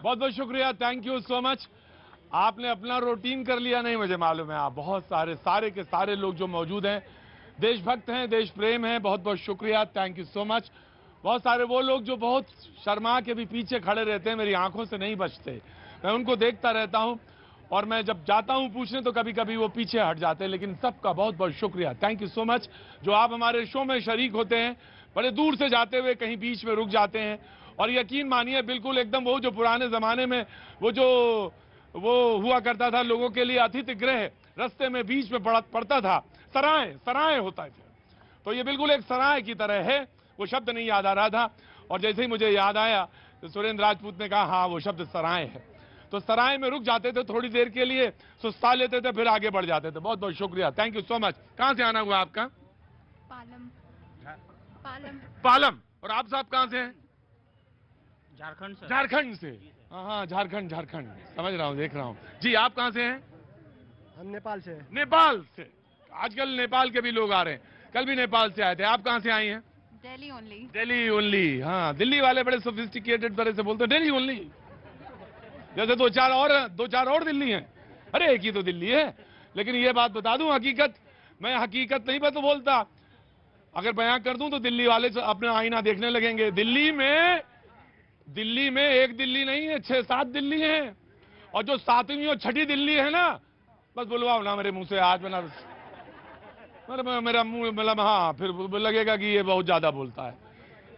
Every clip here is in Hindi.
बहुत बहुत शुक्रिया, थैंक यू सो मच। आपने अपना रूटीन कर लिया नहीं, मुझे मालूम है। आप बहुत सारे के सारे लोग जो मौजूद हैं देशभक्त हैं, देश प्रेम हैं। बहुत बहुत शुक्रिया, थैंक यू सो मच। बहुत सारे वो लोग जो बहुत शर्मा के भी पीछे खड़े रहते हैं, मेरी आंखों से नहीं बचते, मैं उनको देखता रहता हूं और मैं जब जाता हूं पूछने तो कभी कभी वो पीछे हट जाते हैं। लेकिन सबका बहुत बहुत शुक्रिया, थैंक यू सो मच, जो आप हमारे शो में शरीक होते हैं। बड़े दूर से जाते हुए कहीं बीच में रुक जाते हैं और यकीन मानिए बिल्कुल एकदम वो जो पुराने जमाने में वो हुआ करता था, लोगों के लिए अतिथि गृह रास्ते में बीच में पड़ता था, सराय सराय होता है, तो ये बिल्कुल एक सराय की तरह है। वो शब्द नहीं याद आ रहा था और जैसे ही मुझे याद आया तो सुरेंद्र राजपूत ने कहा हाँ वो शब्द सराय है। तो सराय में रुक जाते थे, थोड़ी देर के लिए सुस्ता लेते थे, फिर आगे बढ़ जाते थे। बहुत बहुत शुक्रिया, थैंक यू सो मच। कहां से आना हुआ आपका? पालम। पालम। पालम। और आप साहब कहां से हैं? झारखंड से। झारखंड से। हाँ, झारखंड समझ रहा हूँ, देख रहा हूँ जी। आप कहां से हैं? हम नेपाल से। नेपाल से। आजकल नेपाल के भी लोग आ रहे हैं, कल भी नेपाल से आए थे। आप कहां से आई हैं? दिल्ली ओनली। दिल्ली ओनली। हाँ, दिल्ली वाले बड़े सोफिस्टिकेटेड तरह से बोलते हैं दिल्ली ओनली, जैसे दो चार और दिल्ली हैं। अरे एक ही तो दिल्ली है। लेकिन ये बात बता दूं, हकीकत, मैं हकीकत नहीं तो बोलता, अगर बयां कर दूं तो दिल्ली वाले अपने आईना देखने लगेंगे। दिल्ली में एक दिल्ली नहीं है, 6-7 दिल्ली हैं। और जो 7वीं और 6ठी दिल्ली है ना, बस बुलवाओ ना मेरे मुंह से आज बना, मेरा मुंह मतलब हाँ, फिर लगेगा कि ये बहुत ज्यादा बोलता है।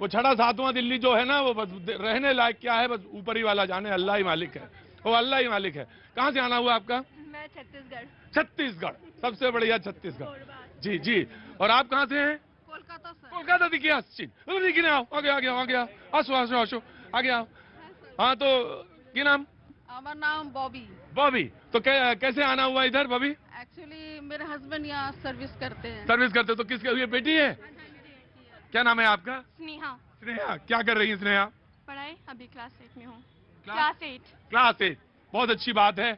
वो 6-7वां दिल्ली जो है ना, वो बस रहने लायक क्या है, बस ऊपर ही वाला जाने, अल्लाह ही मालिक है, वो अल्लाह ही मालिक है। कहां से आना हुआ आपका? मैं छत्तीसगढ़। छत्तीसगढ़, सबसे बढ़िया छत्तीसगढ़। जी जी। और आप कहां से हैं? कोलकाता से। कोलकाता दिखिए, दिखने आओ, आगे आसो आगे आओ। हाँ तो क्या नाम? हमारा नाम बॉबी। बॉबी। तो कैसे आना हुआ इधर बॉबी? एक्चुअली मेरे हस्बैंड यहाँ सर्विस करते हैं। सर्विस करते तो किसके हुई बेटी है? क्या नाम है आपका? स्नेहा। स्नेहा। क्या कर रही है स्नेहा? पढ़ाई अभी क्लास 8 में हूँ। क्लास 8। क्लास 8। बहुत अच्छी बात है।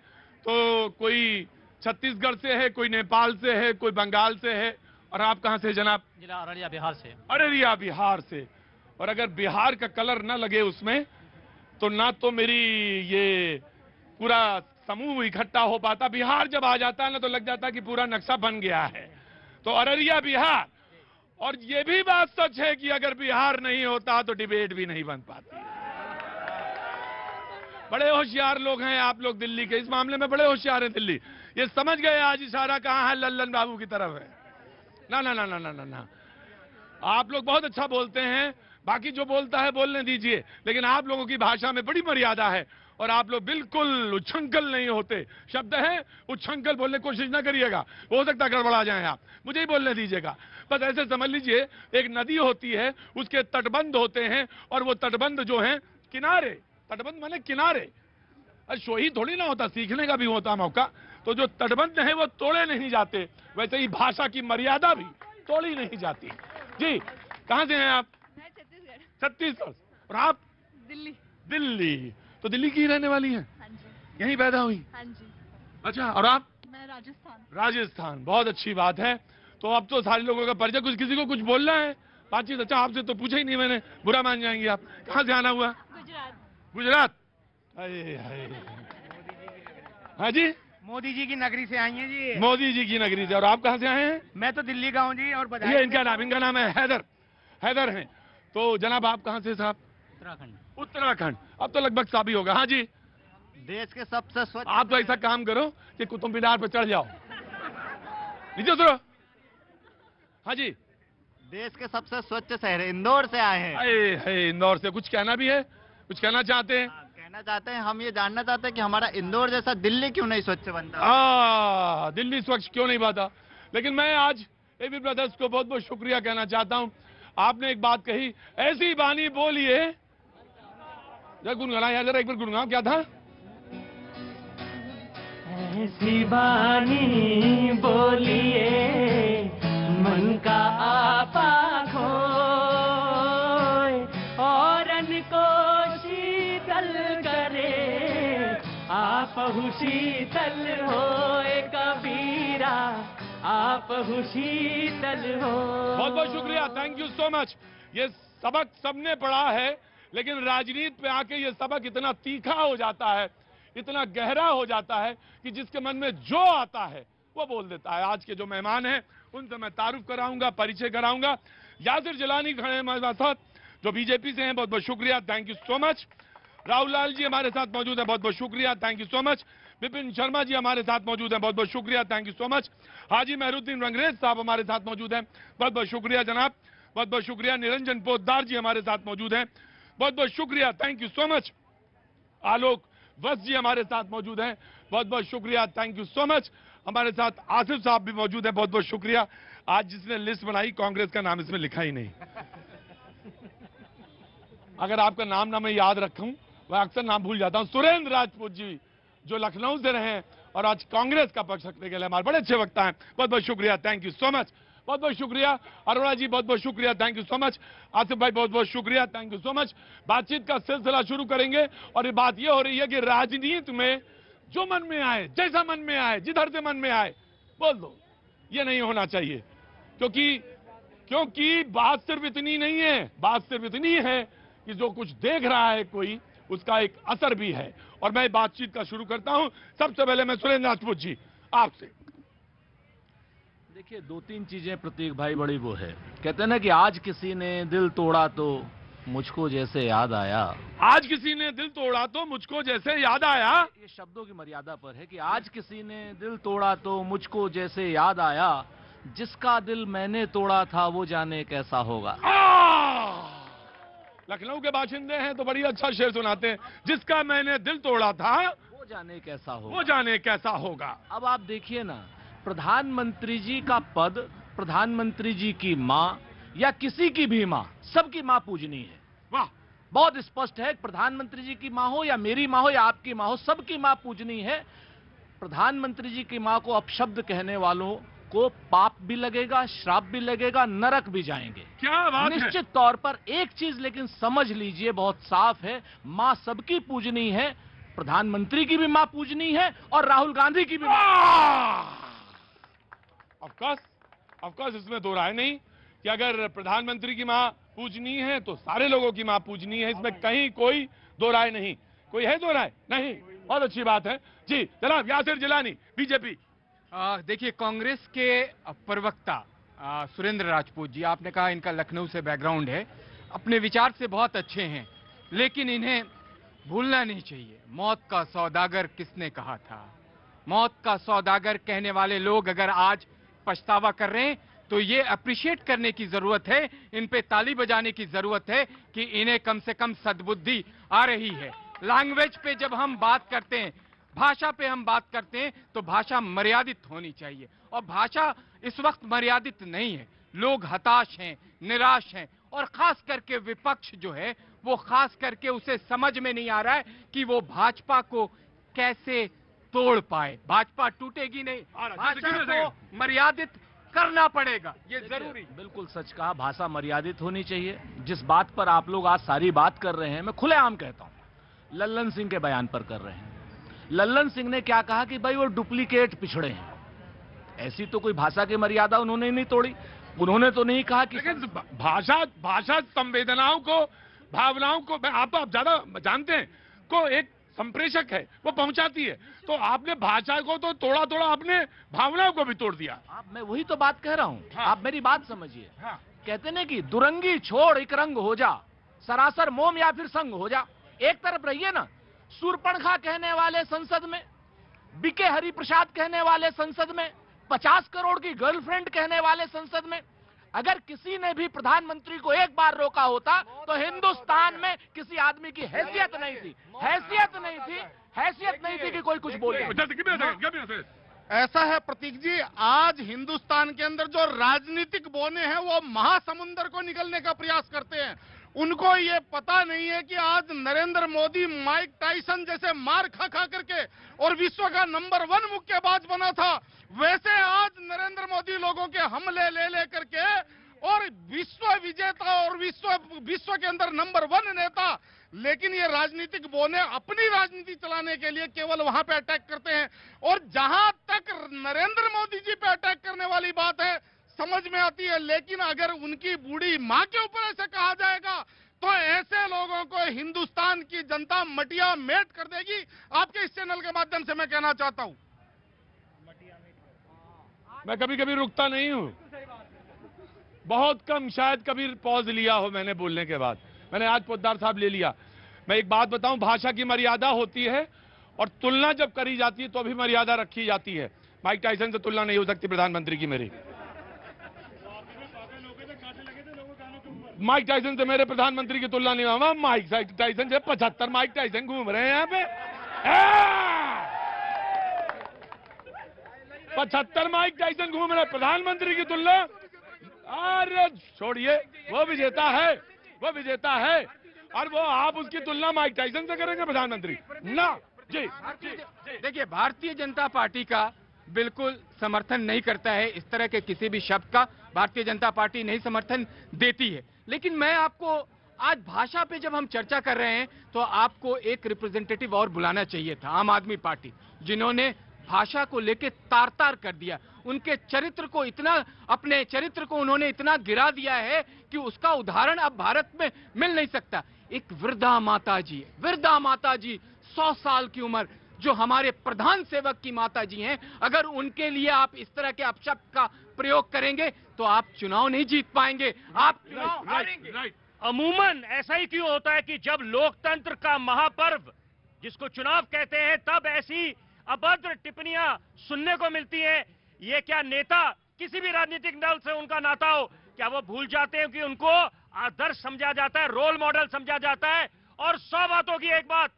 तो कोई छत्तीसगढ़ से है, कोई नेपाल से है, कोई बंगाल से है। और आप कहां से जनाब? जिला अररिया बिहार से। अररिया बिहार से। और अगर बिहार का कलर ना लगे उसमें तो ना तो मेरी ये पूरा समूह इकट्ठा हो पाता। बिहार जब आ जाता है ना तो लग जाता है कि पूरा नक्शा बन गया है। तो अररिया बिहार। और ये भी बात सच है कि अगर बिहार नहीं होता तो डिबेट भी नहीं बन पाती। बड़े होशियार लोग हैं आप लोग दिल्ली के, इस मामले में बड़े होशियार हैं दिल्ली। ये समझ गए आज इशारा कहां है, लल्लन बाबू की तरफ है। ना ना ना ना ना ना ना, आप लोग बहुत अच्छा बोलते हैं, बाकी जो बोलता है बोलने दीजिए, लेकिन आप लोगों की भाषा में बड़ी मर्यादा है और आप लोग बिल्कुल उच्छृंखल नहीं होते। शब्द है उच्छृंखल, बोलने की कोशिश ना करिएगा, हो सकता है गड़बड़ा जाए आप, मुझे ही बोलने दीजिएगा। बस ऐसे समझ लीजिए एक नदी होती है, उसके तटबंध होते हैं और वो तटबंध जो है किनारे, तटबंध माने किनारे, शोही थोड़ी ना होता, सीखने का भी होता मौका। तो जो तटबंध है वो तोड़े नहीं जाते, वैसे ही भाषा की मर्यादा भी तोड़ी नहीं जाती। जी, कहां से हैं आप? मैं छत्तीसगढ़। छत्तीसगढ़। और आप? दिल्ली। दिल्ली। तो दिल्ली की रहने वाली हैं? हाँ जी। यहीं पैदा हुई? हाँ जी। अच्छा। और आप? मैं राजस्थान। राजस्थान। बहुत अच्छी बात है। तो अब तो सारे लोगों का परिचय, कुछ किसी को कुछ बोलना है, बातचीत। अच्छा, आपसे तो पूछा ही नहीं मैंने, बुरा मान जाएंगे आप। कहां से आना हुआ? गुजरात। गुजरात। हाँ जी, मोदी जी की नगरी से आई हैं जी। मोदी जी की नगरी से। और आप कहां से आए हैं? मैं तो दिल्ली का हूँ जी। और ये बताइए, इनका नाम है हैदर है। तो जनाब आप कहां से साहब? उत्तराखंड। उत्तराखंड। अब तो लगभग साबित होगा। हाँ जी। देश के सबसे स्वच्छ। आप तो ऐसा काम करो कि कुतुब मीनार पर चढ़ जाओ, नीचे उतरो। हाँ जी। देश के सबसे स्वच्छ शहर इंदौर से आए हैं। है इंदौर से। कुछ कहना भी है, कुछ कहना चाहते हैं? कहना चाहते हैं, हम ये जानना चाहते हैं कि हमारा इंदौर जैसा दिल्ली क्यों नहीं स्वच्छ बनता। दिल्ली स्वच्छ क्यों नहीं पाता। लेकिन मैं आज एबी ब्रदर्स को बहुत बहुत शुक्रिया कहना चाहता हूं। आपने एक बात कही, ऐसी बानी बोलिए, जरा गुनगुना यार, जरा एक बार गुनगुनाओ, क्या था? ऐसी बानी बोलिए, मन का आपा खोए, औरन को शीतल करे, आपहु शीतल होए कबीरा, आपहु शीतल हो। बहुत बहुत शुक्रिया, थैंक यू सो मच। ये सबक सबने पढ़ा है, लेकिन राजनीति पे आके ये सबक इतना तीखा हो जाता है, इतना गहरा हो जाता है कि जिसके मन में जो आता है वो बोल देता है। आज के जो मेहमान हैं उनसे मैं तारुफ कराऊंगा, परिचय कराऊंगा। यासिर जिलानी खड़े हैं हमारे साथ, जो बीजेपी से हैं, बहुत बहुत शुक्रिया, thank you so much. Rahul Lal ji हमारे साथ मौजूद हैं, बहुत बहुत शुक्रिया, thank you so much. Vipin Sharma ji हमारे साथ मौजूद हैं, बहुत बहुत शुक्रिया, thank you so much. Haji Mehruddin Rangrez Sahab हमारे साथ मौजूद हैं, बहुत बहुत शुक्रिया जनाब, बहुत बहुत शुक्रिया। निरंजन पोद्दार जी हमारे साथ मौजूद हैं, बहुत बहुत शुक्रिया, थैंक यू सो मच। आलोक वत्स जी हमारे साथ मौजूद हैं, बहुत बहुत शुक्रिया, थैंक यू सो मच। हमारे साथ आसिफ साहब भी मौजूद हैं, बहुत बहुत शुक्रिया। आज जिसने लिस्ट बनाई कांग्रेस का नाम इसमें लिखा ही नहीं। अगर आपका नाम ना मैं याद रखूं, मैं अक्सर नाम भूल जाता हूं। सुरेंद्र राजपूत जी जो लखनऊ से रहे हैं और आज कांग्रेस का पक्ष रखने के लिए हमारे बड़े अच्छे वक्ता हैं, बहुत बहुत शुक्रिया, थैंक यू सो मच। बहुत बहुत शुक्रिया अरोड़ा जी, बहुत बहुत शुक्रिया, thank you so much. Asif भाई बहुत बहुत शुक्रिया, थैंक यू सो मच। बातचीत का सिलसिला शुरू करेंगे और ये बात ये हो रही है कि राजनीति में जो मन में आए, जैसा मन में आए, जिधर से मन में आए बोल दो, ये नहीं होना चाहिए। क्योंकि बात सिर्फ इतनी नहीं है, बात सिर्फ इतनी है कि जो कुछ देख रहा है कोई, उसका एक असर भी है। और मैं बातचीत का शुरू करता हूं। सबसे पहले मैं सुरेंद्र राजपूत जी आपसे। देखिए, दो तीन चीजें प्रतीक भाई बड़ी वो है, कहते हैं ना कि आज किसी ने दिल तोड़ा तो मुझको जैसे याद आया। आज किसी ने दिल तोड़ा तो मुझको जैसे याद आया। ये शब्दों की मर्यादा पर है कि आज किसी ने दिल तोड़ा तो मुझको जैसे याद आया, जिसका दिल मैंने तोड़ा था वो जाने कैसा होगा। लखनऊ के बाशिंदे हैं तो बड़ी अच्छा शेर सुनाते हैं, जिसका मैंने दिल तोड़ा था वो जाने कैसा होगा, वो जाने कैसा होगा। अब आप देखिए ना, प्रधानमंत्री जी का पद, प्रधानमंत्री जी की माँ या किसी की भी माँ, सबकी माँ पूजनीय है। वाह, बहुत स्पष्ट है, प्रधानमंत्री जी की माँ हो या मेरी माँ हो या आपकी माँ हो, सबकी माँ पूजनीय है। प्रधानमंत्री जी की माँ को अपशब्द कहने वालों को पाप भी लगेगा, श्राप भी लगेगा, नरक भी जाएंगे। क्या बात है। निश्चित तौर पर एक चीज लेकिन समझ लीजिए, बहुत साफ है, माँ सबकी पूजनीय है, प्रधानमंत्री की भी माँ पूजनीय है और राहुल गांधी की भी। ऑफ कोर्स इसमें दो राय नहीं कि अगर प्रधानमंत्री की माँ पूजनीय है तो सारे लोगों की माँ पूजनीय है, इसमें कहीं कोई दो राय नहीं। कोई है दो राय नहीं? बहुत अच्छी बात है जी। जनाब यासिर जिलानी, बीजेपी। देखिए, कांग्रेस के प्रवक्ता सुरेंद्र राजपूत जी, आपने कहा इनका लखनऊ से बैकग्राउंड है, अपने विचार से बहुत अच्छे हैं, लेकिन इन्हें भूलना नहीं चाहिए मौत का सौदागर किसने कहा था। मौत का सौदागर कहने वाले लोग अगर आज पछतावा कर रहे हैं तो ये अप्रिशिएट करने की जरूरत है, इन पे ताली बजाने की जरूरत है कि इन्हें कम से कम सद्बुद्धि आ रही है। लैंग्वेज पे जब हम बात करते हैं, भाषा पे हम बात करते हैं तो भाषा मर्यादित होनी चाहिए, और भाषा इस वक्त मर्यादित नहीं है। लोग हताश हैं, निराश हैं, और खास करके विपक्ष जो है वो खास करके उसे समझ में नहीं आ रहा है कि वो भाजपा को कैसे तोड़ पाए। भाजपा टूटेगी नहीं, भाषा को मर्यादित करना पड़ेगा, ये जरूरी। बिल्कुल सच कहा, भाषा मर्यादित होनी चाहिए। जिस बात पर आप लोग आज सारी बात कर रहे हैं, मैं खुलेआम कहता हूं, लल्लन सिंह के बयान पर कर रहे हैं। लल्लन सिंह ने क्या कहा कि भाई वो डुप्लीकेट पिछड़े हैं। ऐसी तो कोई भाषा की मर्यादा उन्होंने नहीं तोड़ी। उन्होंने तो नहीं कहा कि लेकिन भाषा संवेदनाओं को, भावनाओं को, आप ज्यादा जानते हैं, को एक संप्रेषक है, वो पहुंचाती है। तो आपने भाषा को तो तोड़ा, आपने भावनाओं को भी तोड़ दिया। मैं वही तो बात कह रहा हूं। हाँ। आप मेरी बात समझिए। हाँ। कहते ना कि दुरंगी छोड़ एक रंग हो जा, सरासर मोम या फिर संग हो जा। एक तरफ रहिए ना, सूरपणखा कहने वाले संसद में, बीके हरिप्रसाद कहने वाले संसद में, 50 करोड़ की गर्लफ्रेंड कहने वाले संसद में। अगर किसी ने भी प्रधानमंत्री को एक बार रोका होता तो हिंदुस्तान में किसी आदमी की हैसियत नहीं थी, हैसियत नहीं थी कि कोई कुछ बोले। ऐसा है प्रतीक जी, आज हिंदुस्तान के अंदर जो राजनीतिक बोने हैं वो महासमुंदर को निकलने का प्रयास करते हैं। उनको ये पता नहीं है कि आज नरेंद्र मोदी माइक टाइसन जैसे मार खा करके और विश्व का नंबर 1 मुक्केबाज बना था, वैसे आज नरेंद्र मोदी लोगों के हमले ले करके और विश्व विजेता और विश्व के अंदर नंबर 1 नेता, लेकिन ये राजनीतिक बोने अपनी राजनीति चलाने के लिए केवल वहां पे अटैक करते हैं। और जहां तक नरेंद्र मोदी जी पे अटैक करने वाली बात है, समझ में आती है, लेकिन अगर उनकी बूढ़ी मां के ऊपर ऐसे कहा जाएगा तो ऐसे लोगों को हिंदुस्तान की जनता मटिया मेट कर देगी। आपके इस चैनल के माध्यम से मैं कहना चाहता हूं। मैं कभी कभी रुकता नहीं हूं, बहुत कम, शायद कभी पॉज लिया हो मैंने बोलने के बाद। मैंने आज पोद्दार साहब ले लिया। मैं एक बात बताऊं, भाषा की मर्यादा होती है और तुलना जब करी जाती है तो भी मर्यादा रखी जाती है। माइक टाइसन से तुलना नहीं हो सकती प्रधानमंत्री की मेरी। माइक टाइसन से मेरे प्रधानमंत्री की तुलना नहीं हुआ। माइक टाइसन से 75 माइक टाइसन घूम रहे हैं यहाँ पे। 75 माइक टाइसन घूम रहे, प्रधानमंत्री की तुलना। अरे छोड़िए, वो विजेता है, वो विजेता है, और वो आप उसकी तुलना माइक टाइसन से करेंगे प्रधानमंत्री? ना जी। देखिए, भारतीय जनता पार्टी का बिल्कुल समर्थन नहीं करता है इस तरह के किसी भी शब्द का। भारतीय जनता पार्टी नहीं समर्थन देती है। लेकिन मैं आपको आज भाषा पे जब हम चर्चा कर रहे हैं तो आपको एक रिप्रेजेंटेटिव और बुलाना चाहिए था, आम आदमी पार्टी, जिन्होंने भाषा को लेके तार तार कर दिया। उनके चरित्र को इतना, अपने चरित्र को उन्होंने इतना गिरा दिया है कि उसका उदाहरण अब भारत में मिल नहीं सकता। एक वृद्धा माता जी, वृद्धा माता जी, 100 साल की उम्र, जो हमारे प्रधान सेवक की माता जी हैं, अगर उनके लिए आप इस तरह के अपशब्द का प्रयोग करेंगे तो आप चुनाव नहीं जीत पाएंगे, आप चुनाव हारेंगे। अमूमन ऐसा ही क्यों होता है कि जब लोकतंत्र का महापर्व जिसको चुनाव कहते हैं, तब ऐसी अभद्र टिप्पणियां सुनने को मिलती हैं? ये क्या नेता, किसी भी राजनीतिक दल से उनका नाता हो, क्या वो भूल जाते हैं कि उनको आदर्श समझा जाता है, रोल मॉडल समझा जाता है? और 100 बातों की एक बात,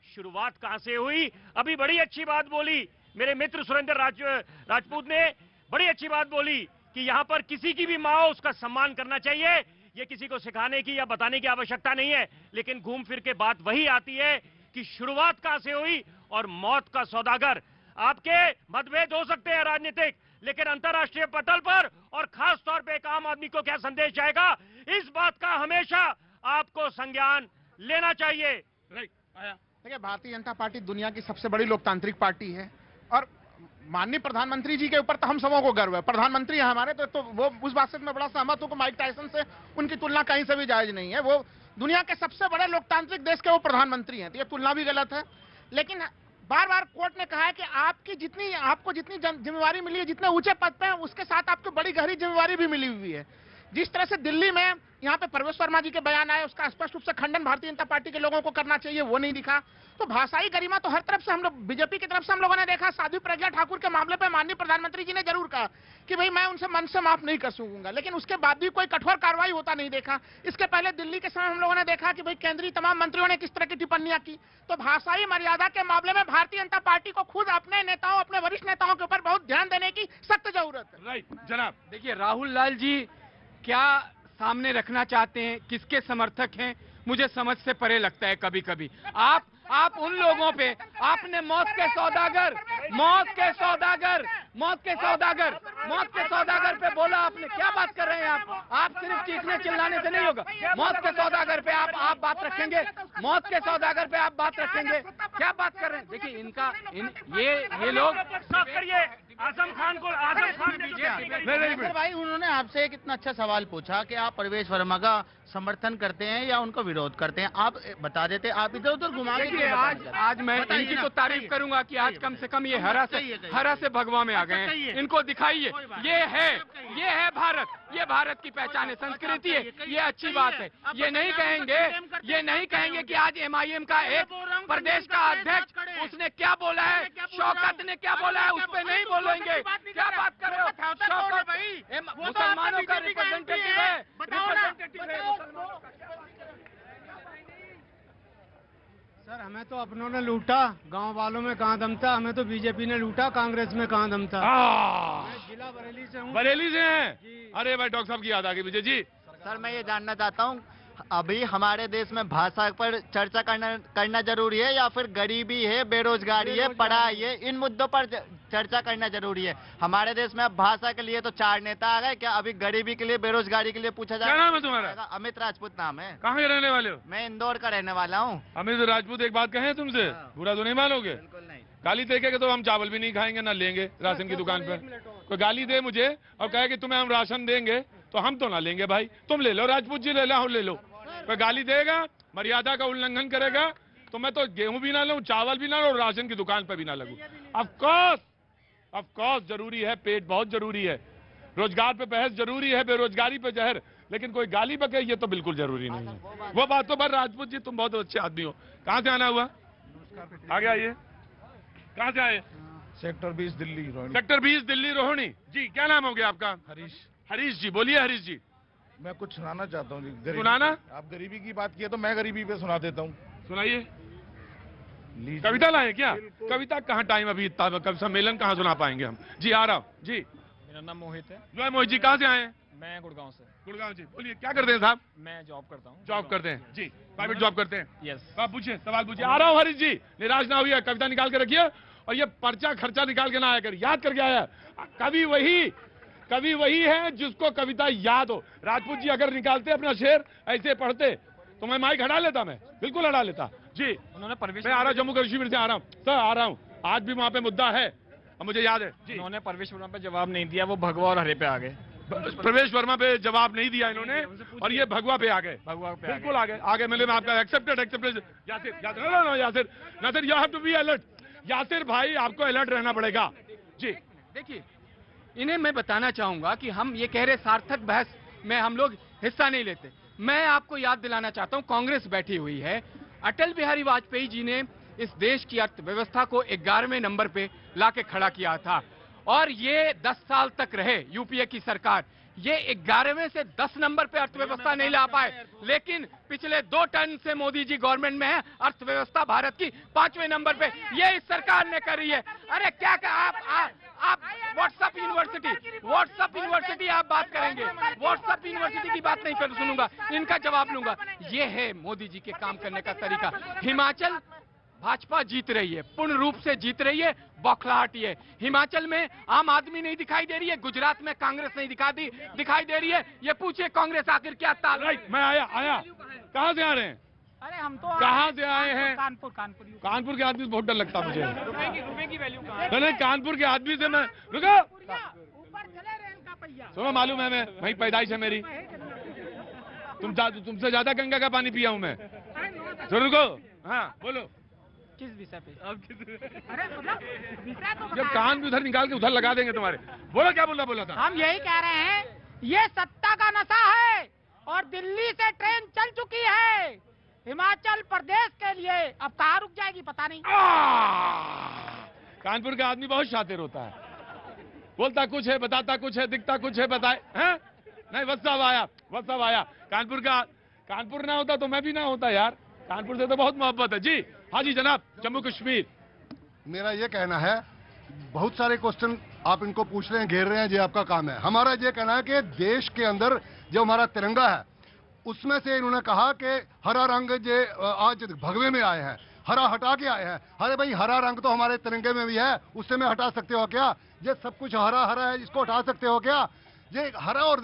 शुरुआत कहां से हुई? अभी बड़ी अच्छी बात बोली मेरे मित्र सुरेंद्र राजपूत ने, बड़ी अच्छी बात बोली कि यहां पर किसी की भी मां हो उसका सम्मान करना चाहिए। ये किसी को सिखाने की या बताने की आवश्यकता नहीं है। लेकिन घूम फिर के बात वही आती है कि शुरुआत कहां से हुई और मौत का सौदागर। आपके मतभेद हो सकते हैं राजनीतिक, लेकिन अंतर्राष्ट्रीय पटल पर और खास तौर पे एक आम आदमी को क्या संदेश जाएगा, इस बात का हमेशा आपको संज्ञान लेना चाहिए। देखिए, भारतीय जनता पार्टी दुनिया की सबसे बड़ी लोकतांत्रिक पार्टी है और माननीय प्रधानमंत्री जी के ऊपर तो हम सबों को गर्व है। प्रधानमंत्री है हमारे, तो वो उस बात से मैं बड़ा सहमत हूं कि माइक टाइसन से उनकी तुलना कहीं से भी जायज नहीं है। वो दुनिया के सबसे बड़े लोकतांत्रिक देश के वो प्रधानमंत्री हैं, तो ये तुलना भी गलत है। लेकिन बार बार कोर्ट ने कहा है कि आपको जितनी जिम्मेवारी मिली है, जितने ऊंचे पद पे हैं, उसके साथ आपको बड़ी गहरी जिम्मेवारी भी मिली हुई है। जिस तरह से दिल्ली में यहाँ पे परवेश वर्मा जी के बयान आए, उसका स्पष्ट रूप से खंडन भारतीय जनता पार्टी के लोगों को करना चाहिए, वो नहीं दिखा। तो भाषाई गरिमा तो हर तरफ से हम लोग, बीजेपी की तरफ से हम लोगों ने देखा। साध्वी प्रज्ञा ठाकुर के मामले पे माननीय प्रधानमंत्री जी ने जरूर कहा कि भाई मैं उनसे मन से माफ नहीं कर सकूंगा, लेकिन उसके बाद भी कोई कठोर कार्रवाई होता नहीं देखा। इसके पहले दिल्ली के समय हम लोगों ने देखा कि भाई केंद्रीय तमाम मंत्रियों ने किस तरह की टिप्पणियां की। तो भाषाई मर्यादा के मामले में भारतीय जनता पार्टी को खुद अपने नेताओं, अपने वरिष्ठ नेताओं के ऊपर बहुत ध्यान देने की सख्त जरूरत है। राइट जनाब। देखिए, राहुल लाल जी क्या सामने रखना चाहते हैं, किसके समर्थक हैं, मुझे समझ से परे लगता है कभी कभी। आप उन लोगों पे, आपने मौत के सौदागर पे बोला, आपने क्या बात कर रहे हैं आप सिर्फ चीखने चिल्लाने से नहीं होगा। मौत के सौदागर पे आप बात रखेंगे, मौत के सौदागर पे आप बात रखेंगे, क्या बात कर रहे हैं? देखिए, ये लोग आजम खान भाई, उन्होंने आपसे एक इतना अच्छा सवाल पूछा कि आप परवेश वर्मा का समर्थन करते हैं या उनको विरोध करते हैं, आप बता देते। आप इधर उधर घुमा के आज मैं इनकी तो तारीफ करूंगा कि आज कम से कम ये हरा से भगवा में आ गए हैं। इनको दिखाइए, ये है भारत, ये भारत की पहचान है, संस्कृति है, ये अच्छी बात है। ये नहीं कहेंगे कि आज MIM का एक प्रदेश का अध्यक्ष, उसने क्या बोला है, शौकत ने क्या बोला है, उस पर नहीं बोलेंगे। क्या बात कर रहे हो? शौकत मुसलमानों का रिप्रेजेंटेटिव है, सर, हमें तो अपनों ने लूटा, गांव वालों में कहाँ दम था। हमें तो बीजेपी ने लूटा, कांग्रेस में कहाँ दम था। मैं जिला बरेली से हूँ। बरेली से हैं? अरे भाई, डॉक्टर साहब की याद आ गई मुझे जी। सर, मैं ये जानना चाहता हूँ, अभी हमारे देश में भाषा पर चर्चा करना जरूरी है या फिर गरीबी है, बेरोजगारी है, पढ़ाई है, इन मुद्दों पर चर्चा करना जरूरी है? हमारे देश में अब भाषा के लिए तो 4 नेता आ गए, क्या अभी गरीबी के लिए, बेरोजगारी के लिए पूछा जाए? क्या नाम है तुम्हारा? अमित राजपूत नाम है। कहाँ के रहने वाले हो? मैं इंदौर का रहने वाला हूँ। अमित राजपूत, एक बात कहें तुमसे, बुरा तो नहीं मानोगे? बिल्कुल नहीं। गाली देखेगा तो हम चावल भी नहीं खाएंगे, ना लेंगे राशन की दुकान पर। कोई गाली दे मुझे और कहे कि तुम्हें हम राशन देंगे तो हम तो ना लेंगे भाई। तुम ले लो, राजपूत जी ले लो, ले लो। कोई गाली देगा, मर्यादा का उल्लंघन करेगा तो मैं तो गेहूं भी ना लूं, चावल भी ना लूं, राशन की दुकान पर भी ना लगूं। ऑफ कोर्स जरूरी है, पेट बहुत जरूरी है, रोजगार पे बहस जरूरी है, बेरोजगारी पे जहर, लेकिन कोई गाली बके ये तो बिल्कुल जरूरी नहीं है। वो बात तो पर राजपूत जी तुम बहुत अच्छे आदमी हो, कहाँ से आना हुआ? आगे आइए, कहाँ से आए? सेक्टर 20 दिल्ली रोहिणी। सेक्टर 20 दिल्ली रोहिणी जी, क्या नाम हो गया आपका? हरीश जी, बोलिए हरीश जी। मैं कुछ सुनाना चाहता हूँ जी। सुनाना? आप गरीबी की बात की है तो मैं गरीबी पे सुना देता हूँ। सुनाइए। कविता लाए क्या? कविता कहाँ, टाइम अभी इतना, कवि सम्मेलन कहाँ सुना पाएंगे हम? जी आ रहा हूँ जी। मेरा नाम मोहित है। जो है मोहित जी, कहाँ से आए हैं? मैं गुड़गांव से। गुड़गांव जी, बोलिए क्या करते हैं साहब? मैं जॉब करता हूँ। जॉब करते हैं जी, प्राइवेट जॉब करते हैं। यस। आप पूछिए, सवाल पूछिए। आ रहा हूँ हरीश जी, निराश ना हुई, कविता निकाल के रखिए और ये पर्चा खर्चा निकाल के ना आया कर, याद करके आया। कवि वही है जिसको कविता याद हो। राजपूत जी अगर निकालते अपना शेर ऐसे पढ़ते तो मैं माइक हटा लेता, मैं बिल्कुल हटा लेता जी। उन्होंने परवेश, मैं आ रहा हूँ जम्मू कश्मीर से आ रहा हूँ सर, आ रहा हूँ, आज भी वहाँ पे मुद्दा है और मुझे याद है जी। उन्होंने परवेश वर्मा पे जवाब नहीं दिया, वो भगवा और हरे पे आ गए। प्रवेश वर्मा पे जवाब नहीं दिया इन्होंने और ये भगवा पे आ गए। भगवा पे बिल्कुल आगे मिले में आपका accepted. Yasir you have to be alert. Yasir भाई आपको अलर्ट रहना पड़ेगा जी। देखिए, इन्हें मैं बताना चाहूंगा कि हम ये कह रहे सार्थक बहस में हम लोग हिस्सा नहीं लेते। मैं आपको याद दिलाना चाहता हूं, कांग्रेस बैठी हुई है, अटल बिहारी वाजपेयी जी ने इस देश की अर्थव्यवस्था को 11वें नंबर पे लाके खड़ा किया था और ये 10 साल तक रहे यूपीए की सरकार। ये 11वें से 10 नंबर पे अर्थव्यवस्था नहीं ला पाए, लेकिन पिछले 2 टर्म से मोदी जी गवर्नमेंट में है, अर्थव्यवस्था भारत की 5वें नंबर पे ये इस सरकार ने करी है। अरे क्या आप व्हाट्सएप यूनिवर्सिटी आप बात करेंगे, व्हाट्सएप यूनिवर्सिटी की बात नहीं कर सुनूंगा, इनका जवाब लूंगा। ये है मोदी जी के काम करने का तरीका। हिमाचल भाजपा जीत रही है, पूर्ण रूप से जीत रही है, बौखलाहटी है। हिमाचल में आम आदमी नहीं दिखाई दे रही है, गुजरात में कांग्रेस नहीं दिखाई दे रही है। ये पूछिए कांग्रेस आखिर क्या ताल। मैं आया कहाँ से आ रहे हैं? अरे हम तो कहाँ से आए हैं? कानपुर के आदमी से बहुत डर लगता मुझे। रुपए की वैल्यू कहाँ है? नहीं, कानपुर के आदमी से मैं रुको, सुनो मालूम है, मैं वही पैदाइश है मेरी। तुमसे ज्यादा गंगा का पानी पिया हूँ मैं। रुको, हाँ बोलो। किस विषय पे? जब कान भी उधर निकाल के उधर लगा देंगे तुम्हारे। बोलो क्या बोला था? हम यही कह रहे हैं, ये सत्ता का नशा है और दिल्ली से ट्रेन चल चुकी है हिमाचल प्रदेश के लिए, अब कहाँ रुक जाएगी पता नहीं। कानपुर का आदमी बहुत शातिर होता है, बोलता कुछ है, बताता कुछ है, दिखता कुछ है, बताए हैं? नहीं, वत्सव आया। कानपुर ना होता तो मैं भी ना होता यार, कानपुर से तो बहुत मोहब्बत है जी। हाँ जी जनाब, जम्मू कश्मीर। मेरा ये कहना है, बहुत सारे क्वेश्चन आप इनको पूछ रहे हैं, घेर रहे हैं, ये आपका काम है। हमारा ये कहना है कि देश के अंदर जो हमारा तिरंगा है उसमें से इन्होंने कहा कि हरा रंग जो आज भगवे में आए हैं, हरा हटा के आए हैं। अरे भाई, हरा रंग तो हमारे तिरंगे में भी है, उससे में हटा सकते हो क्या? ये सब कुछ हरा है, इसको हटा सकते हो क्या? ये हरा और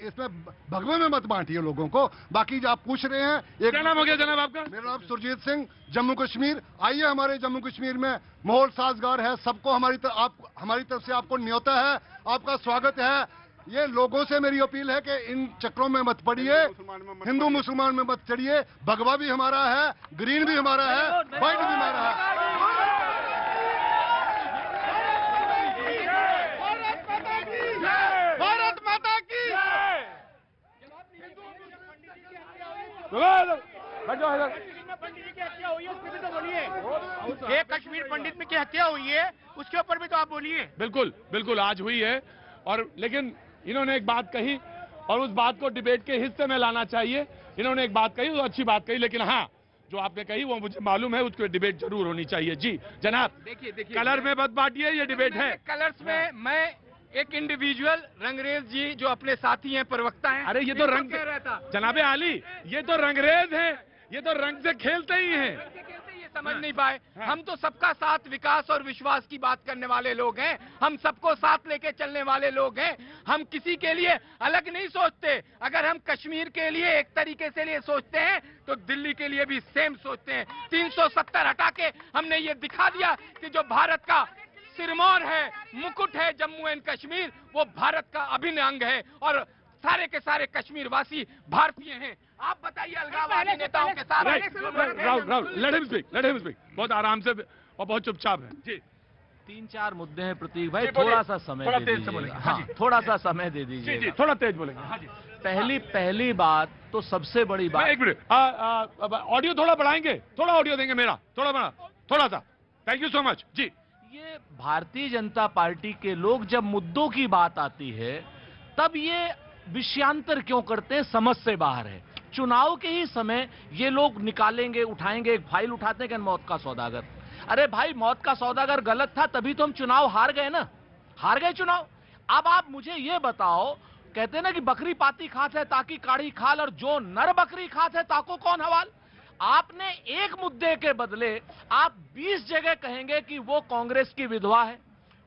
इसमें भगवे में मत बांटिए लोगों को। बाकी जो आप पूछ रहे हैं, एक क्या नाम हो गया जनाब आपका? मेरा नाम सुरजीत सिंह, जम्मू कश्मीर। आइए, हमारे जम्मू कश्मीर में माहौल साजगार है, सबको हमारी तरफ से आपको न्योता है, आपका स्वागत है। ये लोगों से मेरी अपील है कि इन चक्रों में मत पड़िए, हिंदू मुसलमान में मत चढ़िए। भगवा भी हमारा है, ग्रीन भी हमारा है, व्हाइट भी हमारा है। एक कश्मीर पंडित में की हत्या हुई है, उसके ऊपर भी तो आप बोलिए। बिल्कुल आज हुई है, और लेकिन इन्होंने एक बात कही और उस बात को डिबेट के हिस्से में लाना चाहिए। इन्होंने एक बात कही, वो अच्छी बात कही, लेकिन हाँ जो आपने कही वो मुझे मालूम है, उसको डिबेट जरूर होनी चाहिए जी जनाब। देखिए कलर में मत बांटिए, ये डिबेट है। कलर्स में मैं एक इंडिविजुअल रंगरेज जी जो अपने साथी हैं, प्रवक्ता हैं। अरे ये तो रंग कह रहा था जनाबे आली, ये तो रंगरेज हैं, ये तो रंग से खेलते ही हैं। समझ नहीं पाए। हम तो सबका साथ, विकास और विश्वास की बात करने वाले लोग हैं, हम सबको साथ लेके चलने वाले लोग हैं। हम किसी के लिए अलग नहीं सोचते। अगर हम कश्मीर के लिए एक तरीके से लिए सोचते हैं तो दिल्ली के लिए भी सेम सोचते हैं। 370 हटा के हमने ये दिखा दिया कि जो भारत का सिरमौर है, मुकुट है जम्मू एंड कश्मीर, वो भारत का अभिन्न अंग है और सारे के सारे कश्मीर वासी भारतीय हैं। आप बताइए अलगाववादी नेताओं के साथ। राहुल लेट हिम स्पीक बहुत आराम से और बहुत चुपचाप है जी। 3-4 मुद्दे हैं प्रतीक भाई, थोड़ा सा समय दे दीजिए। हाँ, थोड़ा सा समय दे दीजिए जी, थोड़ा तेज बोलेंगे। हाँ जी। पहली बात तो सबसे बड़ी बात, एक मिनट ऑडियो थोड़ा बढ़ाएंगे, थोड़ा ऑडियो देंगे मेरा, थोड़ा बड़ा, थोड़ा सा। थैंक यू सो मच जी। ये भारतीय जनता पार्टी के लोग जब मुद्दों की बात आती है तब ये विषयांतर क्यों करते हैं, समझ से बाहर है। चुनाव के ही समय ये लोग निकालेंगे, उठाएंगे, एक फाइल उठाते हैं कि मौत का सौदागर। अरे भाई, मौत का सौदागर गलत था तभी तो हम चुनाव हार गए ना, हार गए चुनाव। अब आप मुझे ये बताओ, कहते हैं ना कि बकरी पाती खात है ताकि काढ़ी खाल, और जो नर बकरी खात है ताको कौन हवाल। आपने एक मुद्दे के बदले आप 20 जगह कहेंगे कि वो कांग्रेस की विधवा है,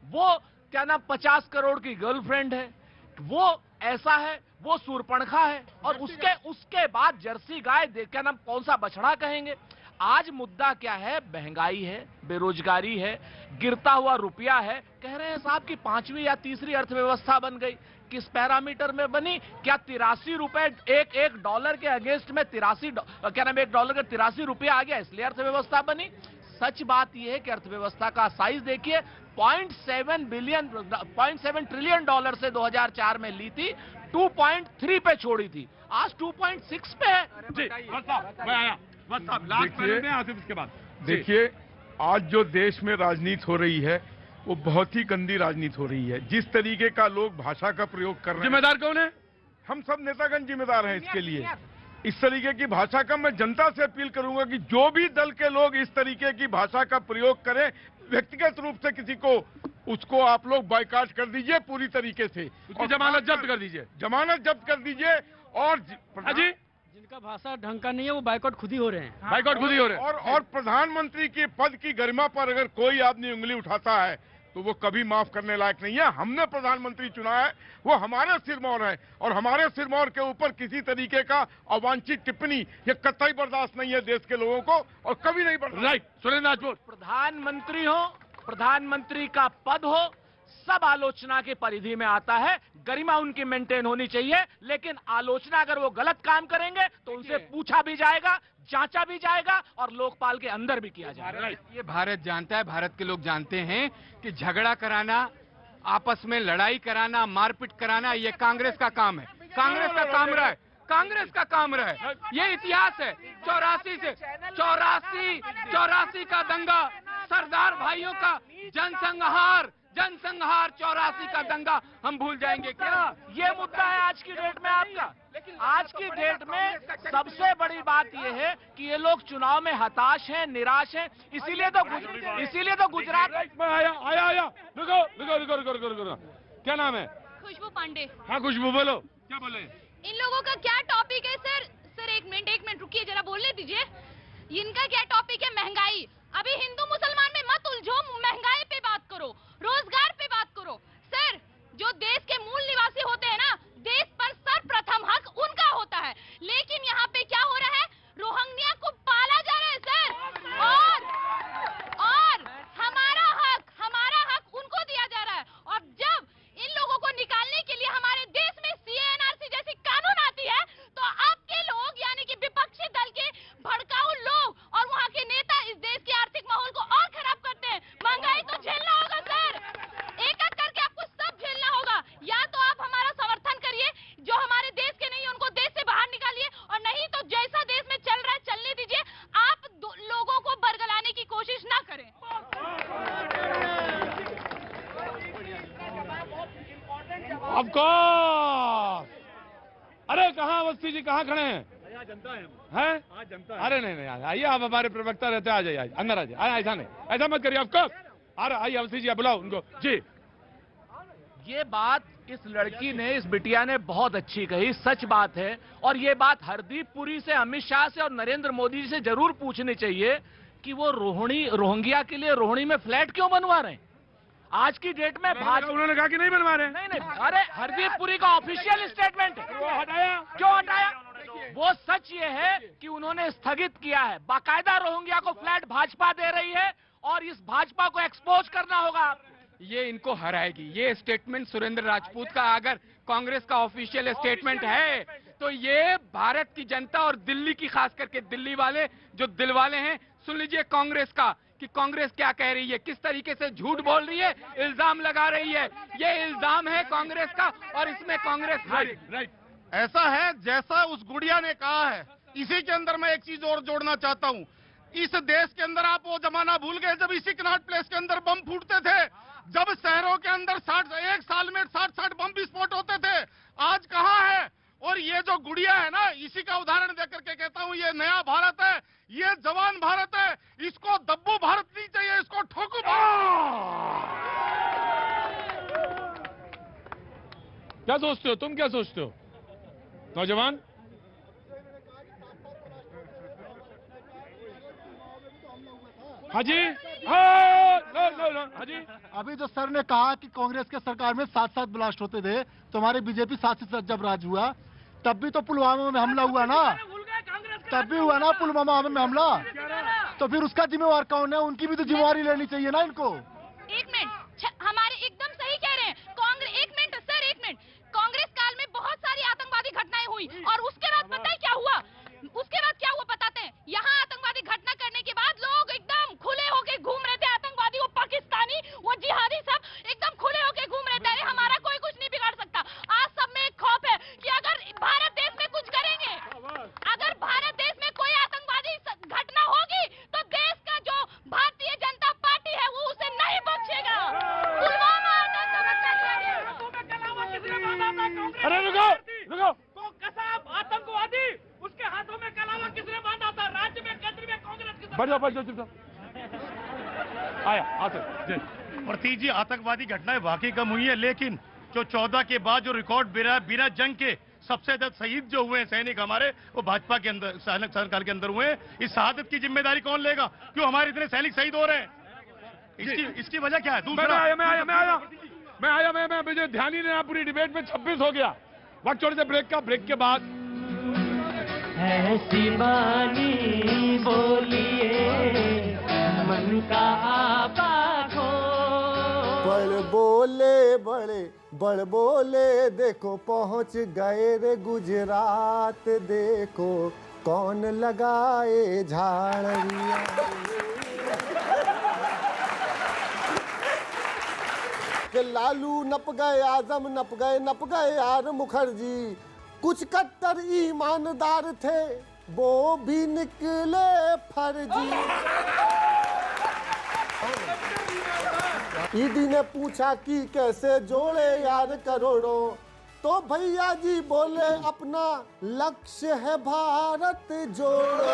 वो क्या नाम 50 करोड़ की गर्लफ्रेंड है, वो ऐसा है, वो सूरपणखा है, और उसके बाद जर्सी गाय क्या नाम कौन सा बछड़ा कहेंगे। आज मुद्दा क्या है, महंगाई है, बेरोजगारी है, गिरता हुआ रुपया है। कह रहे हैं साहब कि 5वीं या तीसरी अर्थव्यवस्था बन गई। किस पैरामीटर में बनी? क्या 83 रुपए एक डॉलर के अगेंस्ट में 83 क्या नाम 1 डॉलर के 83 रुपया आ गया, इसलिए अर्थव्यवस्था बनी। सच बात यह है कि अर्थव्यवस्था का साइज देखिए, 0.7 ट्रिलियन डॉलर से 2004 में ली थी, 2.3 पे छोड़ी थी, आज 2.6 पे है। जी मैं आया बस साहब लास्ट पॉइंट में आसिफ इसके बाद। देखिए, आज जो देश में राजनीति हो रही है वो बहुत ही गंदी राजनीति हो रही है। जिस तरीके का लोग भाषा का प्रयोग कर रहे हैं, जिम्मेदार कौन है? हम सब नेतागण जिम्मेदार हैं इसके लिए। इस तरीके की भाषा का मैं जनता से अपील करूंगा कि जो भी दल के लोग इस तरीके की भाषा का प्रयोग करें, व्यक्तिगत रूप से किसी को, उसको आप लोग बायकॉट कर दीजिए पूरी तरीके से, और जमानत जब्त कर दीजिए, जमानत जब्त कर दीजिए। और जी, जिनका भाषा ढंग का नहीं है वो बाइकआउट खुद ही हो रहे हैं, बाइकआउट खुद ही हो रहे हैं। और प्रधानमंत्री के पद की गरिमा पर अगर कोई आदमी उंगली उठाता है तो वो कभी माफ करने लायक नहीं है। हमने प्रधानमंत्री चुना है, वो हमारे सिरमौर है, और हमारे सिरमौर के ऊपर किसी तरीके का अवांछित टिप्पणी ये कतई बर्दाश्त नहीं है देश के लोगों को, और कभी नहीं बर्दाश्त। राइट, सुरेंद्र राजपूत। प्रधानमंत्री हो, प्रधानमंत्री का पद हो, सब आलोचना के परिधि में आता है, गरिमा उनकी मेंटेन होनी चाहिए। लेकिन आलोचना अगर वो गलत काम करेंगे तो उनसे पूछा भी जाएगा, जांचा भी जाएगा, और लोकपाल के अंदर भी किया जाएगा। ये भारत जानता है, भारत के लोग जानते हैं कि झगड़ा कराना, आपस में लड़ाई कराना, मारपीट कराना, ये कांग्रेस का काम है, कांग्रेस का काम रहा है, कांग्रेस का काम रहा है। ये इतिहास है, 84 का दंगा, सरदार भाइयों का जनसंहार 84 का दंगा हम भूल जाएंगे क्या? ये मुद्दा है आज की डेट में आपका। आज की डेट में सबसे बड़ी बात यह है कि ये लोग चुनाव में हताश हैं, निराश हैं, इसीलिए तो गुजरात में आया रुको। क्या नाम है? खुशबू पांडे। हाँ खुशबू, बोलो क्या बोले? इन लोगों का क्या टॉपिक है सर? सर एक मिनट रुकिए, जरा बोलने दीजिए। इनका क्या टॉपिक है? महंगाई। अभी हिंदू मुसलमान में मत उलझो, महंगाई पे बात करो, रोजगार पे बात करो। सर, जो देश के मूल निवासी होते हैं ना, देश पर सर्वप्रथम हक उनका होता है, लेकिन यहाँ पे क्या हो रहा है? रोहिंग्या को पाला जा रहा है सर, और हमारा हक उनको दिया जा रहा है। और जब इन लोगों को निकालने के लिए हमारे देश में CA/NRC जैसी कानून आती है, तो आपके लोग यानी कि विपक्षी दल के भड़काऊ लोग और वहाँ के नेता इस देश के आर्थिक माहौल को और खराब करते हैं। महंगाई तो झेलना होगा सर, एक एक करके आपको सब झेलना होगा। या तो आप हमारा समर्थन करिए, जो हमारे देश के नहीं उनको देश से बाहर निकालिए, और नहीं तो जैसा देश में चल रहा है चलने दीजिए। आप लोगों को बरगलाने की कोशिश ना करें। Of course. अरे कहाँ अवस्थी जी, कहाँ खड़े हैं? जनता है हैं? जनता अरे नहीं आइए, आप हमारे प्रवक्ता रहते हैं, आ जाइए, अंदर आ जाइए। ऐसा नहीं, ऐसा मत करिए। ऑफ कोर्स, अरे आइए अवस्थी जी, आप बुलाओ उनको जी। ये बात इस लड़की ने, इस बिटिया ने बहुत अच्छी कही, सच बात है। और ये बात हरदीप पुरी से, अमित शाह से और नरेंद्र मोदी से जरूर पूछनी चाहिए कि वो रोहिंग्या के लिए रोहिणी में फ्लैट क्यों बनवा रहे हैं। आज की डेट में भाजपा, उन्होंने कहा कि नहीं बनवा रहे। नहीं, अरे हरदीप पुरी का ऑफिशियल स्टेटमेंट है। वो हटाया क्यों हटाया? वो सच ये है कि उन्होंने स्थगित किया है। बाकायदा रोहिंग्या को फ्लैट भाजपा दे रही है, और इस भाजपा को एक्सपोज करना होगा। ये इनको हराएगी। ये स्टेटमेंट सुरेंद्र राजपूत का अगर कांग्रेस का ऑफिशियल स्टेटमेंट है तो ये भारत की जनता और दिल्ली की, खास करके दिल्ली वाले जो दिल वाले हैं, सुन लीजिए कांग्रेस का कि कांग्रेस क्या कह रही है, किस तरीके से झूठ बोल रही है, इल्जाम लगा रही है। ये इल्जाम है कांग्रेस का और इसमें कांग्रेस राइट ऐसा है जैसा उस गुड़िया ने कहा है। इसी के अंदर मैं एक चीज और जोड़ना चाहता हूं। इस देश के अंदर आप वो जमाना भूल गए जब इसी कनॉट प्लेस के अंदर बम फूटते थे, जब शहरों के अंदर 1 साल में 60 बम विस्फोट होते थे। आज कहां है? और ये जो गुड़िया है ना, इसी का उदाहरण देकर के कहता हूं, ये नया भारत है, ये जवान भारत है। इसको दब्बू भारत नहीं चाहिए, इसको ठोकू भारत। क्या सोचते हो तुम, क्या सोचते हो नौजवान? हाँ जी, हाँ जी। अभी जो सर ने कहा कि कांग्रेस के सरकार में 7 ब्लास्ट होते थे, तो हमारी बीजेपी 7 से जब राज हुआ तब भी तो पुलवामा में हमला हुआ ना, तब भी हुआ ना पुलवामा में हमला। तो फिर उसका जिम्मेवार कौन है? उनकी भी तो जिम्मेवारी लेनी चाहिए ना इनको। एक मिनट, हमारे एकदम सही कह रहे हैं कांग्रेस। एक मिनट सर, एक मिनट। कांग्रेस काल में बहुत सारी आतंकवादी घटनाएं हुई और उसके बाद पता है क्या हुआ? उसके बाद क्या हुआ बताते हैं? यहाँ आतंकवादी घटना करने के बाद लोग एकदम खुले होके घूम रहे थे, आतंकवादी, वो पाकिस्तानी, वो जिहादी, सब एकदम खुले होके घूम रहे थे। अरे हमारा कोई कुछ नहीं बिगाड़ सकता। आज सब में एक खौफ है कि अगर भारत देश में कुछ करेंगे, अगर भारत देश में कोई आतंकवादी घटना होगी तो देश का जो भारतीय जनता पार्टी है वो उसे नहीं बख्शेगा। पुलवामा अरे रुको रुको, तो कसाब आतंकवादी, उसके हाथों में कलावा किसने बांधा था? राज्य में, केंद्र में कांग्रेस की बैठ जाओ चुपचाप। आया आते प्रतीक जी, आतंकवादी घटनाएं वाकई कम हुई है, लेकिन जो 14 के बाद जो रिकॉर्ड बिना जंग के सबसे ज्यादा शहीद जो हुए हैं सैनिक हमारे, वो भाजपा के अंदर सरकार के अंदर हुए हैं। इस शहादत की जिम्मेदारी कौन लेगा? क्यों हमारे इतने सैनिक शहीद हो रहे हैं? इसकी वजह क्या है? मैं मुझे ध्यान ही नहीं रहा, पूरी डिबेट में 26 हो गया। वक्त छोड़ से ब्रेक के बाद ऐसी बानी बोलिए मन का आपा खो। बड़ बोले देखो पहुंच गए रे गुजरात, देखो कौन लगाए झाड़ियां। कि लालू नप गए, आजम नप गए यार मुखर्जी। कुछ कट्टर ईमानदार थे, वो भी निकले फर्जी। ईडी ने पूछा कि कैसे जोड़े यार करोड़ों, तो भैया जी बोले अपना लक्ष्य है भारत जोड़ो।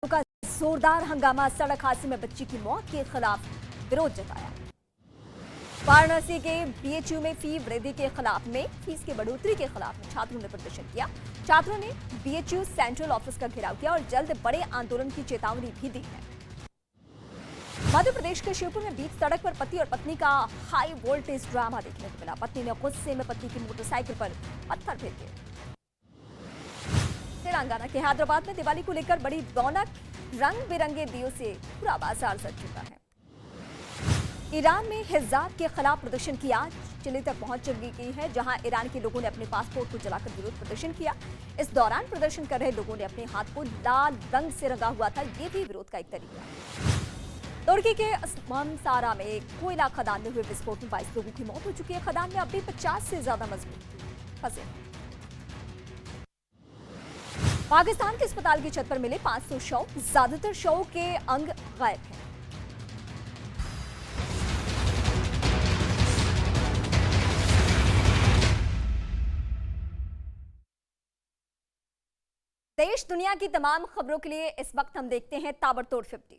का जोरदार हंगामा, सड़क हादसे में बच्ची की मौत के खिलाफ विरोध जताया। वाराणसी के बीएचयू में फी वृद्धि के खिलाफ में फीस की बढ़ोतरी के खिलाफ छात्रों ने प्रदर्शन किया। छात्रों ने बीएचयू सेंट्रल ऑफिस का घेराव किया और जल्द बड़े आंदोलन की चेतावनी भी दी है। मध्य प्रदेश के शिवपुर में बीच सड़क पर पति और पत्नी का हाई वोल्टेज ड्रामा देखने को मिला। पत्नी ने गुस्से में पति की मोटरसाइकिल पर पत्थर फेंक दिए। तेलंगाना के हैदराबाद में दिवाली को लेकर बड़ी रौनक, रंग बिरंगे दियों से पूरा बाजार सज चुका है। ईरान में हिजाब के खिलाफ प्रदर्शन की आज चिली तक पहुंच गई है, जहां ईरान के लोगों ने अपने पासपोर्ट को जलाकर विरोध प्रदर्शन किया। इस दौरान प्रदर्शन कर रहे लोगों ने अपने हाथ को लाल रंग से रंगा हुआ था। ये भी विरोध का एक तरीका। तुर्की के असमानसारा में कोयला खदान में हुए विस्फोट में 22 लोगों की मौत हो चुकी है। खदान में अब भी 50 से ज्यादा मजदूर फंसे। पाकिस्तान के अस्पताल की छत पर मिले 500 शव, ज्यादातर शवों के अंग गायब हैं। देश दुनिया की तमाम खबरों के लिए इस वक्त हम देखते हैं ताबड़तोड़ 50।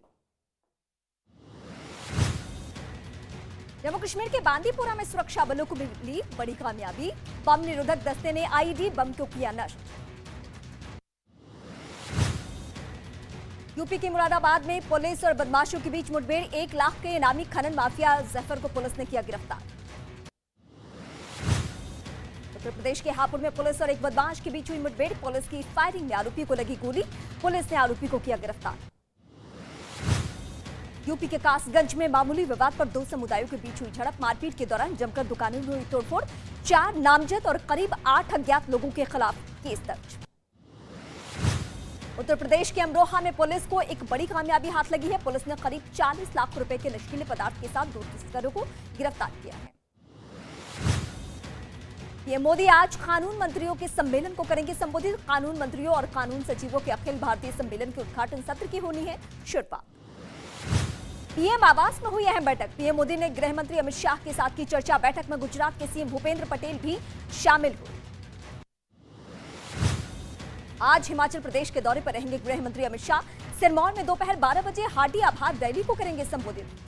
जम्मू कश्मीर के बांदीपुरा में सुरक्षा बलों को मिली बड़ी कामयाबी। बम निरोधक दस्ते ने आईईडी बम को किया नष्ट। यूपी के मुरादाबाद में पुलिस और बदमाशों के बीच मुठभेड़। 1 लाख के इनामी खनन माफिया जफर को पुलिस ने किया गिरफ्तार। उत्तर प्रदेश के हापुड़ में पुलिस और एक बदमाश के बीच हुई मुठभेड़। पुलिस की फायरिंग में आरोपी को लगी गोली। पुलिस ने आरोपी को किया गिरफ्तार। यूपी के कासगंज में मामूली विवाद पर दो समुदायों के बीच हुई झड़प। मारपीट के दौरान जमकर दुकानों में हुई तोड़फोड़। 4 नामजद और करीब 8 अज्ञात लोगों के खिलाफ केस दर्ज। उत्तर प्रदेश के अमरोहा में पुलिस को एक बड़ी कामयाबी हाथ लगी है। पुलिस ने करीब 40 लाख रुपए के नशीले पदार्थ के साथ 2 तस्करों को गिरफ्तार किया है। पीएम मोदी आज कानून मंत्रियों के सम्मेलन को करेंगे संबोधित। कानून मंत्रियों और कानून सचिवों के अखिल भारतीय सम्मेलन के उद्घाटन सत्र की होनी है शुरुआत। पीएम आवास में हुई अहम बैठक। पीएम मोदी ने गृह मंत्री अमित शाह के साथ की चर्चा। बैठक में गुजरात के सीएम भूपेंद्र पटेल भी शामिल हुए। आज हिमाचल प्रदेश के दौरे पर रहेंगे गृह मंत्री अमित शाह। सिरमौर में दोपहर 12 बजे हाटी आभार रैली को करेंगे संबोधित।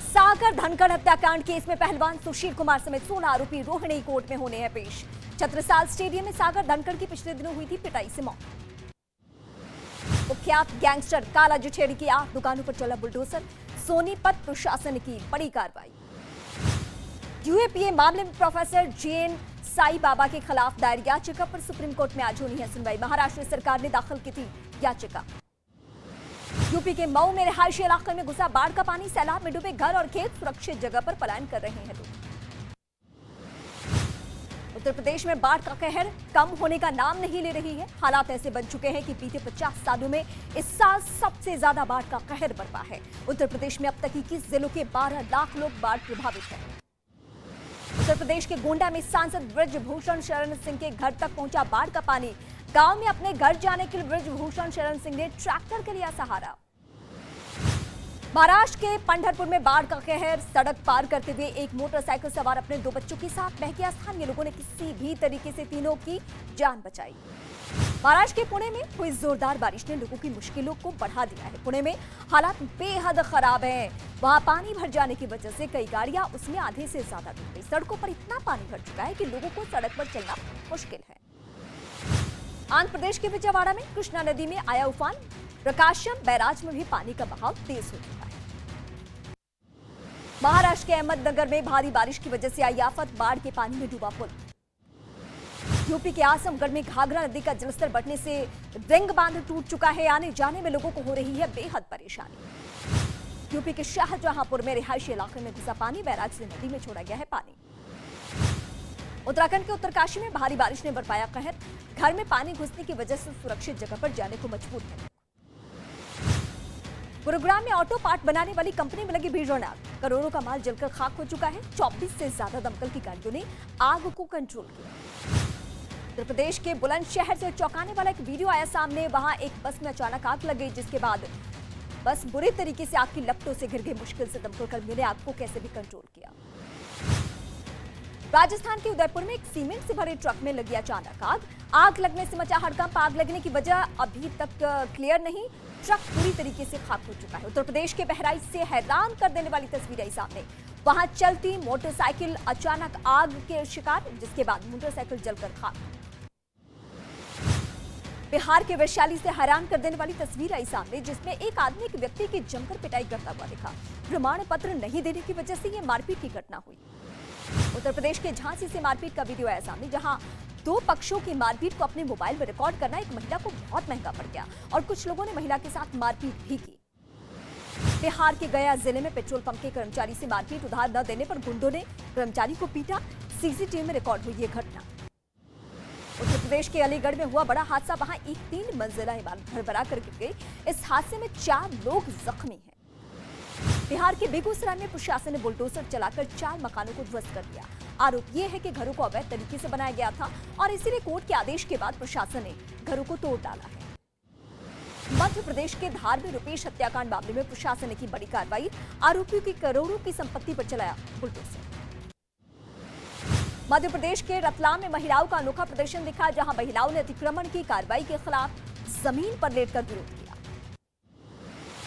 सागर धनखड़ हत्याकांड केस में पहलवान सुशील कुमार समेत 16 आरोपी रोहिणी कोर्ट में होने हैं पेश। छत्रसाल स्टेडियम में सागर धनखड़ की पिछले दिनों हुई थी पिटाई से मौत। कुख्यात गैंगस्टर काला जुठेड़ी की 8 दुकानों पर चला बुलडोजर। सोनीपत प्रशासन की बड़ी कार्रवाई। यूएपीए मामले में प्रोफेसर जेएन साई बाबा के खिलाफ दायर याचिका पर सुप्रीम कोर्ट में आज होनी है सुनवाई। महाराष्ट्र सरकार ने दाखिल की थी याचिका। यूपी के मऊ में रिहायशी इलाके में घुसा बाढ़ का पानी। सैलाब में डूबे घर और खेत। सुरक्षित जगह पर पलायन कर रहे हैं लोग। उत्तर प्रदेश में बाढ़ का कहर कम होने का नाम नहीं ले रही है। हालात ऐसे बन चुके हैं कि बीते 50 सालों में इस साल सबसे ज्यादा बाढ़ का कहर बरपा है। उत्तर प्रदेश में अब तक 21 जिलों के 12 लाख लोग बाढ़ प्रभावित हैं। उत्तर प्रदेश के गोंडा में सांसद ब्रजभूषण शरण सिंह के घर तक पहुंचा बाढ़ का पानी। गांव में अपने घर जाने के लिए ब्रजभूषण शरण सिंह ने ट्रैक्टर के लिया सहारा। महाराष्ट्र के पंढरपुर में बाढ़ का कहर। सड़क पार करते हुए एक मोटरसाइकिल सवार अपने 2 बच्चों के साथ बह गया। स्थानीय लोगों ने किसी भी तरीके से तीनों की जान बचाई। महाराष्ट्र के पुणे में हुई जोरदार बारिश ने लोगों की मुश्किलों को बढ़ा दिया है। पुणे में हालात बेहद खराब हैं। वहां पानी भर जाने की वजह से कई गाड़ियां उसमें आधे से ज्यादा डूब गई। सड़कों पर इतना पानी भर चुका है कि लोगों को सड़क पर चलना मुश्किल है। आंध्र प्रदेश के विजयवाड़ा में कृष्णा नदी में आया उफान। प्रकाशम बैराज में भी पानी का बहाव तेज हो चुका है। महाराष्ट्र के अहमदनगर में भारी बारिश की वजह से आई आफत। बाढ़ के पानी में डूबा पुल। यूपी के आजमगढ़ में घाघरा नदी का जलस्तर बढ़ने से रिंग बांध टूट चुका है। आने जाने में लोगों को हो रही है बेहद परेशानी। यूपी के शाहजहांपुर में रिहायशी इलाके में घुसा पानी। बैराज से नदी में छोड़ा गया है पानी। उत्तराखंड के उत्तरकाशी में भारी बारिश ने बरपाया कहर। घर में पानी घुसने की वजह से सुरक्षित जगह पर जाने को मजबूर है। गुरुग्राम में ऑटो पार्ट बनाने वाली कंपनी में लगी भीषण आग। करोड़ों का माल जलकर खाक हो चुका है। 24 से ज्यादा दमकल की गाड़ियों ने आग को कंट्रोल किया। उत्तर प्रदेश के बुलंदशहर से चौंकाने वाला एक वीडियो आया सामने। वहां एक बस में अचानक आग लग गई, जिसके बाद बस बुरी तरीके से आग की लपटों से घिर गई। मुश्किल से दमकल कर्मियों ने आग को कैसे भी कंट्रोल किया। राजस्थान के उदयपुर में एक सीमेंट से भरे ट्रक में लगी अचानक आग। आग लगने से मचा हड़कंप। आग लगने की वजह अभी तक क्लियर नहीं। ट्रक पूरी तरीके से खाक हो चुका है। उत्तर प्रदेश के बहराइच से हैरान कर देने वाली तस्वीर आई सामने। वहां चलती मोटरसाइकिल अचानक आग के शिकार, जिसके बाद मोटरसाइकिल जलकर खाक। बिहार के वैशाली से हैरान कर देने वाली तस्वीर आई सामने, जिसमें एक आदमी एक व्यक्ति की जमकर पिटाई करता हुआ दिखा। प्रमाण पत्र नहीं देने की वजह से यह मारपीट की घटना हुई। उत्तर प्रदेश के झांसी से मारपीट का वीडियो आया सामने, जहां 2 पक्षों की मारपीट को अपने मोबाइल में रिकॉर्ड करना एक महिला को बहुत महंगा पड़ गया और कुछ लोगों ने महिला के साथ मारपीट भी की। बिहार के गया जिले में पेट्रोल पंप के कर्मचारी से मारपीट। उधार न देने पर गुंडों ने कर्मचारी को पीटा। सीसीटीवी में रिकॉर्ड हुई ये घटना। उत्तर प्रदेश के अलीगढ़ में हुआ बड़ा हादसा। वहां एक 3 मंजिला इमारत भरभरा कर गिर गई। इस हादसे में 4 लोग जख्मी हैं। बिहार के बेगूसराय में प्रशासन ने बुलडोजर चलाकर 4 मकानों को ध्वस्त कर दिया। आरोप यह है कि घरों को अवैध तरीके से बनाया गया था और इसीलिए कोर्ट के आदेश के बाद प्रशासन ने घरों को तोड़ डाला है। मध्य प्रदेश के धार में रुपेश हत्याकांड मामले में प्रशासन ने की बड़ी कार्रवाई। आरोपियों की करोड़ों की संपत्ति पर चलाया बुलडोजर। मध्य प्रदेश के रतलाम में महिलाओं का अनोखा प्रदर्शन दिखा, जहां महिलाओं ने अतिक्रमण की कार्रवाई के खिलाफ जमीन पर लेटकर विरोध किया।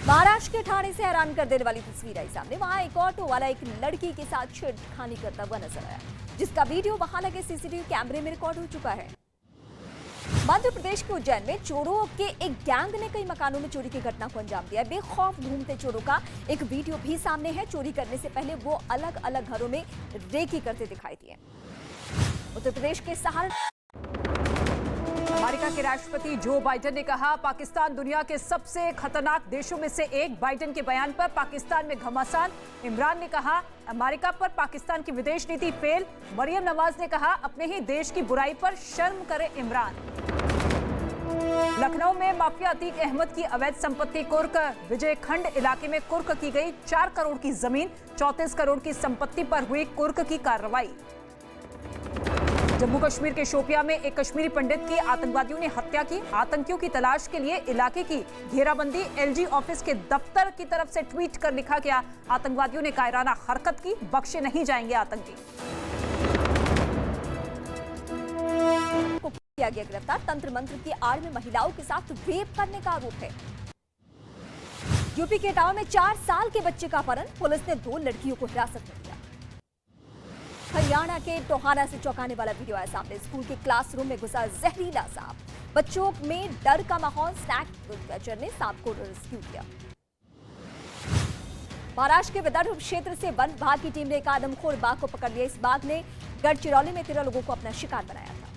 महाराष्ट्र के ठाणे से हैरान कर देने वाली तस्वीर आई सामने। वहां एक ऑटो वाला एक लड़की के साथ छेड़खानी करता हुआ नजर आया, जिसका वीडियो वहां लगे सीसीटीवी कैमरे में रिकॉर्ड हो चुका है। मध्य प्रदेश के उज्जैन में चोरों के एक गैंग ने कई मकानों में चोरी की घटना को अंजाम दिया। बेखौफ घूमते चोरों का एक वीडियो भी सामने है। चोरी करने से पहले वो अलग अलग घरों में रेकी करते दिखाई दिए। उत्तर प्रदेश के सहारनपुर अमेरिका के राष्ट्रपति जो बाइडेन ने कहा पाकिस्तान दुनिया के सबसे खतरनाक देशों में से एक। बाइडेन के बयान पर पाकिस्तान में घमासान। इमरान ने कहा अमेरिका पर पाकिस्तान की विदेश नीति फेल। मरियम नवाज ने कहा अपने ही देश की बुराई पर शर्म करे इमरान। लखनऊ में माफिया अतीक अहमद की अवैध संपत्ति कुर्क। विजयखंड इलाके में कुर्क की गई 4 करोड़ की जमीन, 34 करोड़ की संपत्ति पर हुई कुर्क की कार्रवाई। जम्मू कश्मीर के शोपियां में एक कश्मीरी पंडित की आतंकवादियों ने हत्या की। आतंकियों की तलाश के लिए इलाके की घेराबंदी। एलजी ऑफिस के दफ्तर की तरफ से ट्वीट कर लिखा गया आतंकवादियों ने कायराना हरकत की, बख्शे नहीं जाएंगे आतंकी। को किया गया गिरफ्तार। तंत्र मंत्र की आड़ में महिलाओं के साथ रेप करने का आरोप है। यूपी के इटावा में 4 साल के बच्चे का अपहरण। पुलिस ने 2 लड़कियों को हिरासत में लिया। हरियाणा के टोहाना से चौंकाने वाला वीडियो आया सामने। स्कूल के क्लासरूम में घुसा जहरीला सांप। बच्चों में डर का माहौल। स्नैक कैचर ने सांप को रेस्क्यू किया। महाराष्ट्र के विदर्भ क्षेत्र से वन विभाग की टीम ने एक आदमखोर बाघ को पकड़ लिया। इस बाघ ने गढ़चिरौली में 13 लोगों को अपना शिकार बनाया था।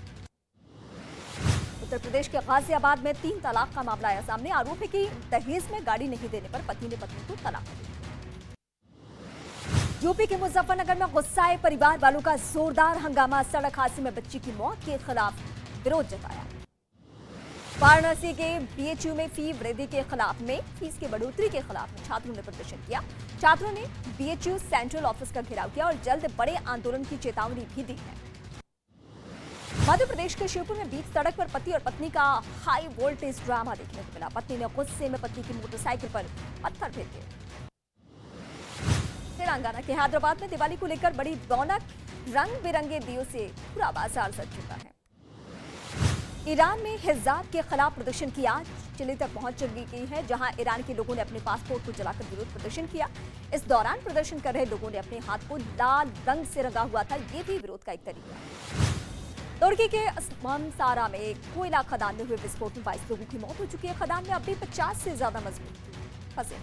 उत्तर प्रदेश के गाजियाबाद में 3 तलाक का मामला आया सामने। आरोप है कि दहेज में गाड़ी नहीं देने पर पति ने पत्नी को तलाक दी। यूपी के मुजफ्फरनगर में गुस्साए परिवार वालों का जोरदार हंगामा। सड़क हादसे में बच्ची की मौत के खिलाफ विरोध जताया। वाराणसी के बीएचयू में फी वृद्धि के खिलाफ में फीस की बढ़ोतरी के खिलाफ में छात्रों ने प्रदर्शन किया। छात्रों ने बीएचयू सेंट्रल ऑफिस का घेराव किया और जल्द बड़े आंदोलन की चेतावनी भी दी है। मध्य प्रदेश के शिवपुर में बीच सड़क पर पति और पत्नी का हाई वोल्टेज ड्रामा देखने को मिला। पत्नी ने गुस्से में पति की मोटरसाइकिल पर पत्थर फेंक दिए। तेलंगाना के हैदराबाद में दिवाली को लेकर बड़ी रौनक। रंग बिरंगे दियों से पूरा बाजार सज चुका है। ईरान में हिजाब के खिलाफ प्रदर्शन की आज चिली तक पहुंच गई है, जहां ईरान के लोगों ने अपने पासपोर्ट को जलाकर विरोध प्रदर्शन किया। इस दौरान प्रदर्शन कर रहे लोगों ने अपने हाथ को लाल रंग से रंगा हुआ था। ये भी विरोध का एक तरीका है। तुर्की के असमानसारा में एक कोयला खदान में हुए विस्फोट में 22 लोगों की मौत हो चुकी है। खदान में अब भी 50 से ज्यादा मजदूर फंसे।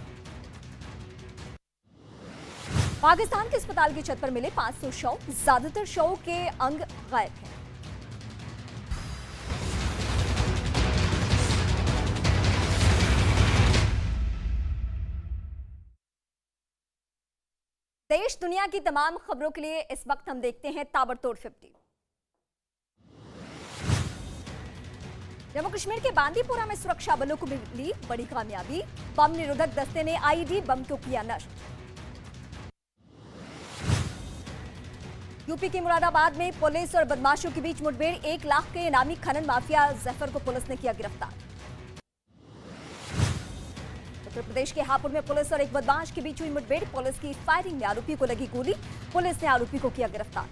पाकिस्तान के अस्पताल की छत पर मिले 500 शव। ज्यादातर शव के अंग गायब हैं। देश दुनिया की तमाम खबरों के लिए इस वक्त हम देखते हैं ताबड़तोड़ 50। जम्मू कश्मीर के बांदीपुरा में सुरक्षा बलों को मिली बड़ी कामयाबी। बम निरोधक दस्ते ने आईईडी बम को किया नष्ट। यूपी के मुरादाबाद में पुलिस और बदमाशों के बीच मुठभेड़। 1 लाख के इनामी खनन माफिया जफर को पुलिस ने किया गिरफ्तार। उत्तर प्रदेश के हापुड़ में पुलिस और एक बदमाश के बीच हुई मुठभेड़। पुलिस की फायरिंग में आरोपी को लगी गोली। पुलिस ने आरोपी को किया गिरफ्तार।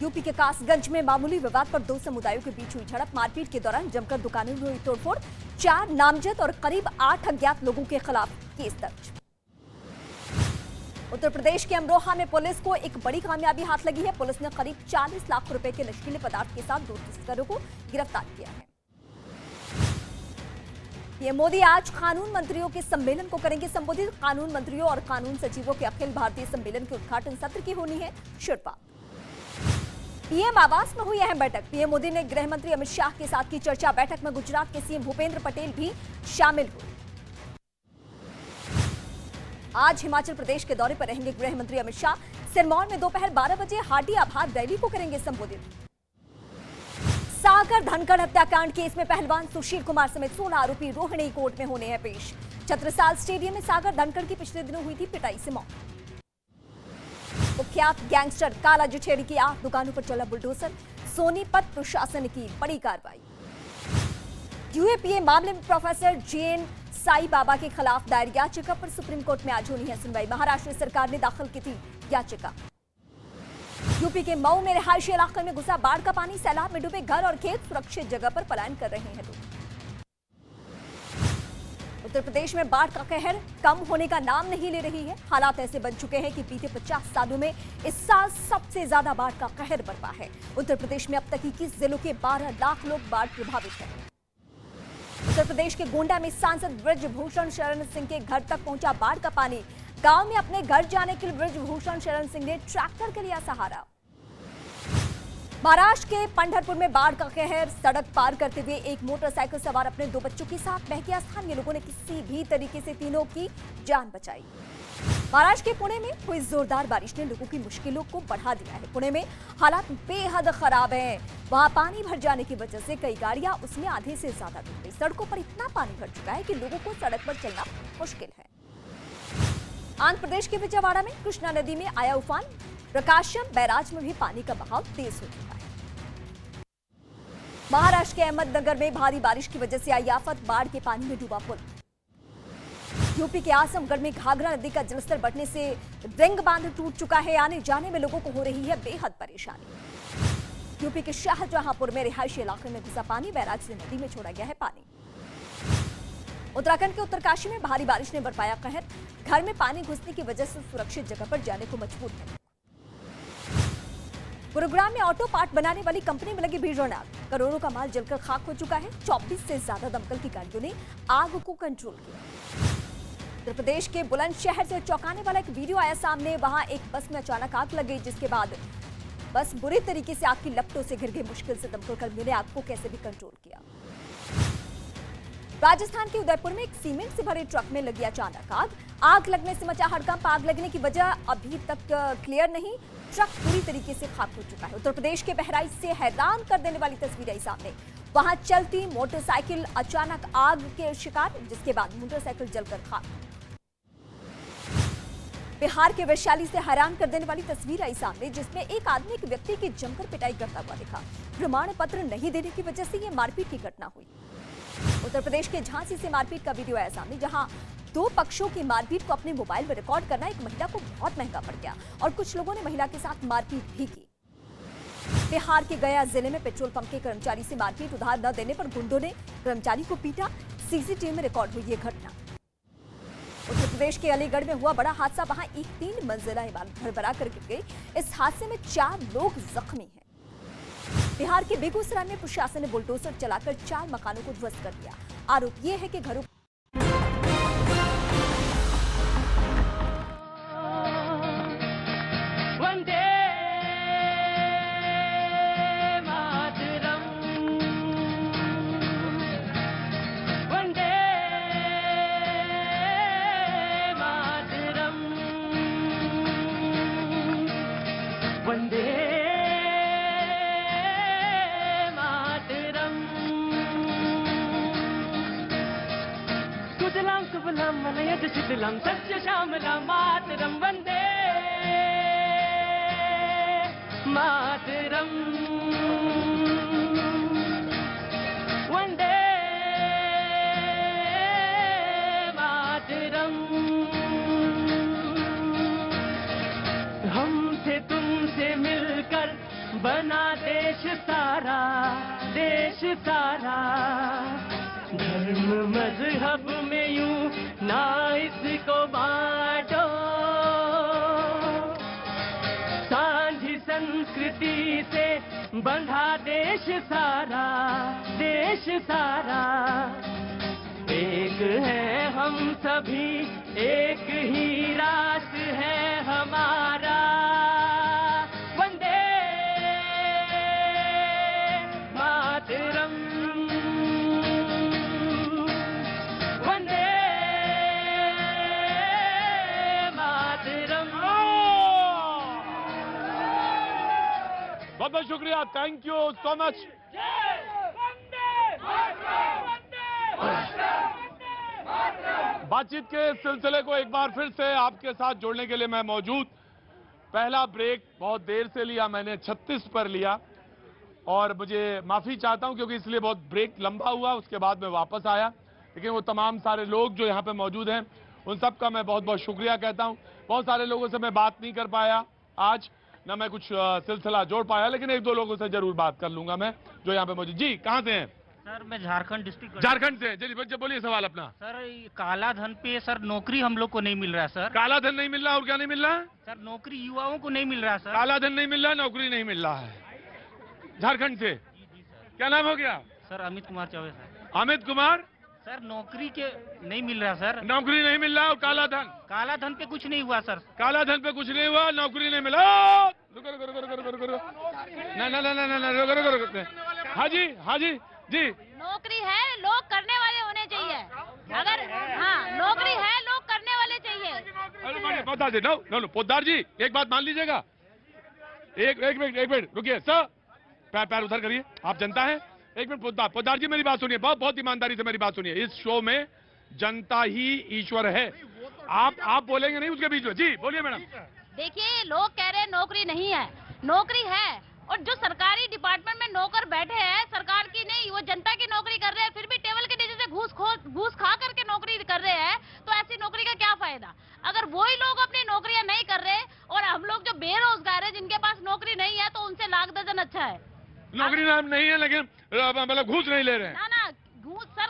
यूपी के कासगंज में मामूली विवाद पर 2 समुदायों के बीच हुई झड़प। मारपीट के दौरान जमकर दुकानों में हुई तोड़फोड़। 4 नामजद और करीब 8 अज्ञात लोगों के खिलाफ केस दर्ज। उत्तर प्रदेश के अमरोहा में पुलिस को एक बड़ी कामयाबी हाथ लगी है। पुलिस ने करीब 40 लाख रुपए के नशीले पदार्थ के साथ 2 तस्करों को गिरफ्तार किया है। पीएम मोदी आज कानून मंत्रियों के सम्मेलन को करेंगे संबोधित। कानून मंत्रियों और कानून सचिवों के अखिल भारतीय सम्मेलन के उद्घाटन सत्र की होनी है शुरुआत। पीएम आवास में हुई अहम बैठक। पीएम मोदी ने गृह मंत्री अमित शाह के साथ की चर्चा। बैठक में गुजरात के सीएम भूपेंद्र पटेल भी शामिल हुए। आज हिमाचल प्रदेश के दौरे पर रहेंगे गृह मंत्री अमित शाह। सिरमौर में दोपहर 12 बजे हाटी आभार रैली को करेंगे संबोधित। सागर धनखड़ हत्याकांड केस में पहलवान सुशील कुमार समेत 16 आरोपी रोहिणी कोर्ट में होने हैं पेश। छत्रसाल स्टेडियम में सागर धनखड़ की पिछले दिनों हुई थी पिटाई से मौत। कुख्यात गैंगस्टर काला जुठेड़ी की 8 दुकानों पर चला बुलडोजर। सोनीपत प्रशासन की बड़ी कार्रवाई। यूएपीए मामले में प्रोफेसर जेएन साई बाबा के खिलाफ दायर याचिका पर सुप्रीम कोर्ट में आज होनी है सुनवाई। महाराष्ट्र सरकार ने दाखिल की थी याचिका। यूपी के मऊ में रिहायशी इलाके में घुसा बाढ़ का पानी। सैलाब में डूबे घर और खेत। सुरक्षित जगह पर पलायन कर रहे हैं लोग। उत्तर प्रदेश में बाढ़ का कहर कम होने का नाम नहीं ले रही है। हालात ऐसे बन चुके हैं कि बीते 50 सालों में इस साल सबसे ज्यादा बाढ़ का कहर बरपा है। उत्तर प्रदेश में अब तक 21 जिलों के 12 लाख लोग बाढ़ प्रभावित हैं। उत्तर प्रदेश के गोंडा में सांसद ब्रजभूषण शरण सिंह के घर तक पहुंचा बाढ़ का पानी। गांव में अपने घर जाने के लिए ब्रजभूषण शरण सिंह ने ट्रैक्टर के लिया सहारा। महाराष्ट्र के पंढरपुर में बाढ़ का कहर। सड़क पार करते हुए एक मोटरसाइकिल सवार अपने 2 बच्चों के साथ बह गया। स्थानीय लोगों ने किसी भी तरीके से तीनों की जान बचाई। महाराष्ट्र के पुणे में हुई जोरदार बारिश ने लोगों की मुश्किलों को बढ़ा दिया है। पुणे में हालात बेहद खराब हैं। वहां पानी भर जाने की वजह से कई गाड़ियां उसमें आधे से ज्यादा डूब गई। सड़कों पर इतना पानी भर चुका है कि लोगों को सड़क पर चलना मुश्किल है। आंध्र प्रदेश के विजयवाड़ा में कृष्णा नदी में आया उफान। प्रकाशम बैराज में भी पानी का बहाव तेज हो चुका है। महाराष्ट्र के अहमदनगर में भारी बारिश की वजह से आई आफत। बाढ़ के पानी में डूबा पुल। यूपी के आजमगढ़ में घाघरा नदी का जलस्तर बढ़ने से रिंग बांध टूट चुका है। आने जाने में लोगों को हो रही है बेहद परेशानी। यूपी के शाहजहांपुर में रिहायशी इलाके में घुसा पानी। बैराज से नदी में छोड़ा गया है पानी। उत्तराखंड के उत्तरकाशी में भारी बारिश ने बरपाया कहर। घर में पानी घुसने की वजह से सुरक्षित जगह पर जाने को मजबूर है। गुरुग्राम में ऑटो पार्ट बनाने वाली कंपनी में लगी भीषण आग। करोड़ों का माल जलकर खाक हो चुका है। 24 से ज्यादा दमकल की गाड़ियों ने आग को कंट्रोल किया। उत्तर प्रदेश के बुलंदशहर से चौंकाने वाला एक वीडियो आया सामने। वहां एक बस में अचानक आग लग गई, जिसके बाद बस बुरी तरीके से आग की लपटों से घिर गई। मुश्किल से दमकल कर्मियों ने आग को कैसे भी कंट्रोल किया। राजस्थान के उदयपुर में एक सीमेंट से भरे ट्रक में लगी अचानक आग। आग लगने से मचा हड़कंप। आग लगने की वजह अभी तक क्लियर नहीं। ट्रक पूरी तरीके से खाक हो चुका है। उत्तर प्रदेश के बहराइच से हैरान कर देने वाली तस्वीर आई सामने। वहां चलती मोटरसाइकिल अचानक आग के शिकार, जिसके बाद मोटरसाइकिल जलकर खाक। बिहार के वैशाली से हैरान कर देने वाली तस्वीर आई सामने, जिसमें एक आदमी एक व्यक्ति की जमकर पिटाई करता हुआ दिखा। प्रमाण पत्र नहीं देने की वजह से यह मारपीट की घटना हुई। उत्तर प्रदेश के झांसी से मारपीट का वीडियो आया सामने, जहां 2 पक्षों की मारपीट को अपने मोबाइल में रिकॉर्ड करना एक महिला को बहुत महंगा पड़ गया और कुछ लोगों ने महिला के साथ मारपीट भी की। बिहार के गया जिले में पेट्रोल पंप के कर्मचारी से मारपीट। उधार न देने पर गुंडों ने कर्मचारी को पीटा। सीसीटीवी में रिकॉर्ड हुई ये घटना। उत्तर प्रदेश के अलीगढ़ में हुआ बड़ा हादसा। वहां एक 3 मंजिला इमारत भरभरा कर गिर गई। इस हादसे में 4 लोग जख्मी हैं। बिहार के बेगूसराय में प्रशासन ने बुलडोजर चलाकर 4 मकानों को ध्वस्त कर दिया। आरोप यह है कि घरों शिथिलं सस्य श्यामला मातरं वन्दे मातरं वन्दे मातरं। हमसे तुमसे मिलकर बना देश सारा, देश सारा। धर्म मजहब में यूं ना इसको बांटो, सांझी संस्कृति से बंधा देश सारा, देश सारा। एक है हम सभी, एक ही राष्ट्र है हमारा। वंदे मातरम, बहुत बहुत शुक्रिया। Thank you so much. बातचीत के सिलसिले को एक बार फिर से आपके साथ जोड़ने के लिए मैं मौजूद। पहला ब्रेक बहुत देर से लिया मैंने, 36 पर लिया और मुझे माफी चाहता हूं क्योंकि इसलिए बहुत ब्रेक लंबा हुआ। उसके बाद मैं वापस आया, लेकिन वो तमाम सारे लोग जो यहाँ पे मौजूद हैं उन सब का मैं बहुत बहुत शुक्रिया कहता हूं। बहुत सारे लोगों से मैं बात नहीं कर पाया आज, ना मैं कुछ सिलसिला जोड़ पाया, लेकिन 1-2 लोगों से जरूर बात कर लूंगा मैं जो यहाँ पे मौजूद। जी कहाँ से हैं? सर मैं झारखंड डिस्ट्रिक्ट। झारखंड से। चलिए बच्चे बोलिए सवाल अपना। सर काला धन पे सर नौकरी हम लोग को नहीं मिल रहा है सर। काला धन नहीं मिल रहा और क्या नहीं मिल रहा है? सर नौकरी युवाओं को नहीं मिल रहा है सर। काला धन नहीं मिल रहा, नौकरी नहीं मिल रहा है। झारखंड से क्या नाम हो गया? Sir Amit Kumar Choubey sir. Amit Kumar sir नौकरी के नहीं मिल रहा सर। नौकरी नहीं मिल रहा और काला धन? काला धन पे कुछ नहीं हुआ सर। काला धन पे कुछ नहीं हुआ, नौकरी नहीं मिला। रुको रुको रुको रुको रुको रुको ना ना ना ना ना रुको रुको रुको हाँ जी जी नौकरी है, लोग करने वाले होने चाहिए। अगर हाँ नौकरी है, लोग करने वाले चाहिए। अरे पोद्दार जी नो पोद्दार जी एक बात मान लीजिएगा, एक मिनट रुकिए सर, पैर उधर करिए, आप जनता हैं। एक मिनट पोद्दार जी मेरी बात सुनिए, बहुत ईमानदारी से मेरी बात सुनिए। इस शो में जनता ही ईश्वर है, आप बोलेंगे नहीं उसके बीच में। जी बोलिए मैडम। देखिए लोग कह रहे हैं नौकरी नहीं है, नौकरी है। और जो सरकारी डिपार्टमेंट में नौकर बैठे हैं, सरकार की नहीं, वो जनता की नौकरी कर रहे हैं, फिर भी टेबल के नीचे से घूस खा करके नौकरी कर रहे हैं, तो ऐसी नौकरी का क्या फायदा? अगर वही लोग अपनी नौकरियां नहीं कर रहे और हम लोग जो बेरोजगार है, जिनके पास नौकरी नहीं है, तो उनसे लाख दर्जन अच्छा है। नौकरी नहीं है लेकिन मतलब घूस नहीं ले रहे हैं ना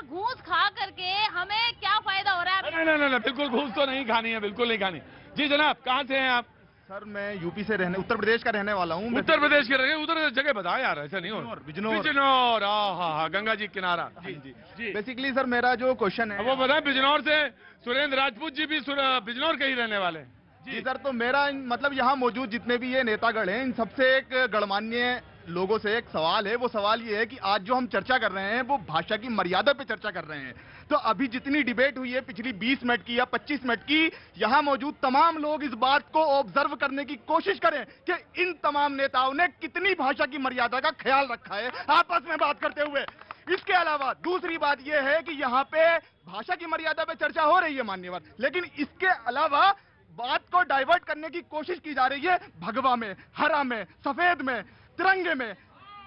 घूस खा करके हमें क्या फायदा हो रहा है? नहीं बिल्कुल घूस तो नहीं खानी है, बिल्कुल नहीं खानी। जी जनाब, कहाँ से हैं आप? सर मैं यूपी से उत्तर प्रदेश का रहने वाला हूँ। उत्तर प्रदेश के रहने, उधर जगह बताया यार, ऐसा नहीं हो। बिजनौर हाँ गंगा जी किनारा। जी बेसिकली सर मेरा जो क्वेश्चन है वो बताए, बिजनौर से सुरेंद्र राजपूत जी भी बिजनौर के ही रहने वाले हैं। जी सर, तो मेरा मतलब यहाँ मौजूद जितने भी ये नेतागण हैं, इन सबसे एक गणमान्य लोगों से एक सवाल है। वो सवाल ये है कि आज जो हम चर्चा कर रहे हैं वो भाषा की मर्यादा पे चर्चा कर रहे हैं। तो अभी जितनी डिबेट हुई है पिछली 20 मिनट की या 25 मिनट की, यहाँ मौजूद तमाम लोग इस बात को ऑब्जर्व करने की कोशिश करें कि इन तमाम नेताओं ने कितनी भाषा की मर्यादा का ख्याल रखा है आपस में बात करते हुए। इसके अलावा दूसरी बात यह है कि यहाँ पे भाषा की मर्यादा पे चर्चा हो रही है मान्यवर, लेकिन इसके अलावा बात को डाइवर्ट करने की कोशिश की जा रही है भगवा में, हरा में, सफेद में, तिरंगे में।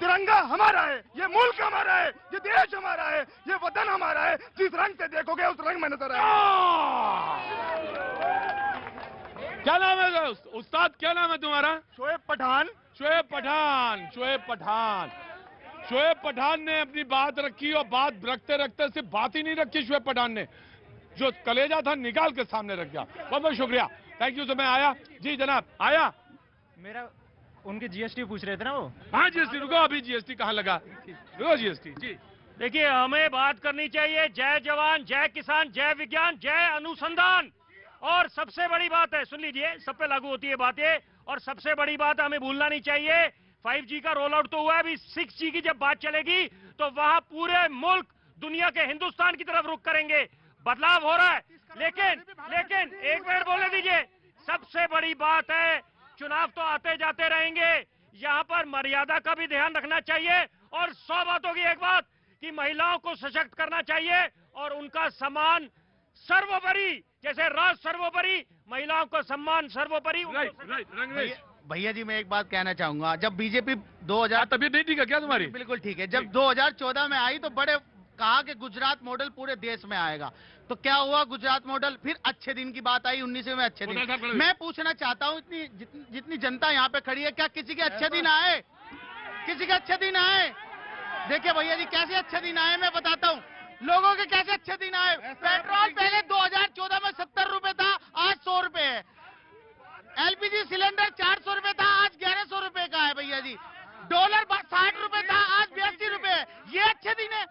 तिरंगा हमारा है, ये मुल्क हमारा है, ये देश हमारा है, ये वतन हमारा है। जिस रंग से देखोगे उस रंग में नजर आएगा। क्या नाम है उस्ताद, क्या नाम है तुम्हारा? शोएब पठान। शोएब पठान ने अपनी बात रखी और बात रखते रखते सिर्फ बात ही नहीं रखी। शोएब पठान ने जो कलेजा था निकाल के सामने रख दिया। बहुत बहुत शुक्रिया, थैंक यू। तो मैं आया जी जनाब, आया मेरा उनके जीएसटी पूछ रहे थे ना वो। हाँ जीएसटी, रुको अभी जीएसटी कहाँ लगा, रुको जीएसटी। जी देखिए हमें बात करनी चाहिए जय जवान, जय किसान, जय विज्ञान, जय अनुसंधान। और सबसे बड़ी बात है, सुन लीजिए, सब पे लागू होती है बातें, और सबसे बड़ी बात हमें भूलना नहीं चाहिए, 5G का रोल आउट तो हुआ है, अभी 6G की जब बात चलेगी तो वहां पूरे मुल्क दुनिया के हिंदुस्तान की तरफ रुख करेंगे। बदलाव हो रहा है, लेकिन एक मिनट बोलने दीजिए। सबसे बड़ी बात है, चुनाव तो आते जाते रहेंगे, यहाँ पर मर्यादा का भी ध्यान रखना चाहिए। और 100 बातों की एक बात कि महिलाओं को सशक्त करना चाहिए और उनका सम्मान सर्वोपरि, जैसे राष्ट्र सर्वोपरि, महिलाओं को सम्मान सर्वोपरि। भैया जी मैं एक बात कहना चाहूंगा, जब बीजेपी 2000 तबीयत नहीं ठीक है क्या तुम्हारी? बिल्कुल ठीक है। जब 2014 में आई तो बड़े कहा कि गुजरात मॉडल पूरे देश में आएगा, तो क्या हुआ? गुजरात मॉडल, फिर अच्छे दिन की बात आई 19 में अच्छे दिन। मैं पूछना चाहता हूँ, जितनी जनता यहाँ पे खड़ी है, क्या किसी के अच्छे दिन आए? किसी के अच्छे दिन आए? देखिए भैया जी कैसे अच्छे दिन आए मैं बताता हूँ, लोगों के कैसे अच्छे दिन आए। पेट्रोल पहले 2014 में 70 रुपए था, आज 100 रुपए है। LPG सिलेंडर 400 रुपए था, आज 1100 रुपए का है भैया जी। डॉलर 60 रुपए था, आज 82 रुपए है। ये अच्छे दिन है?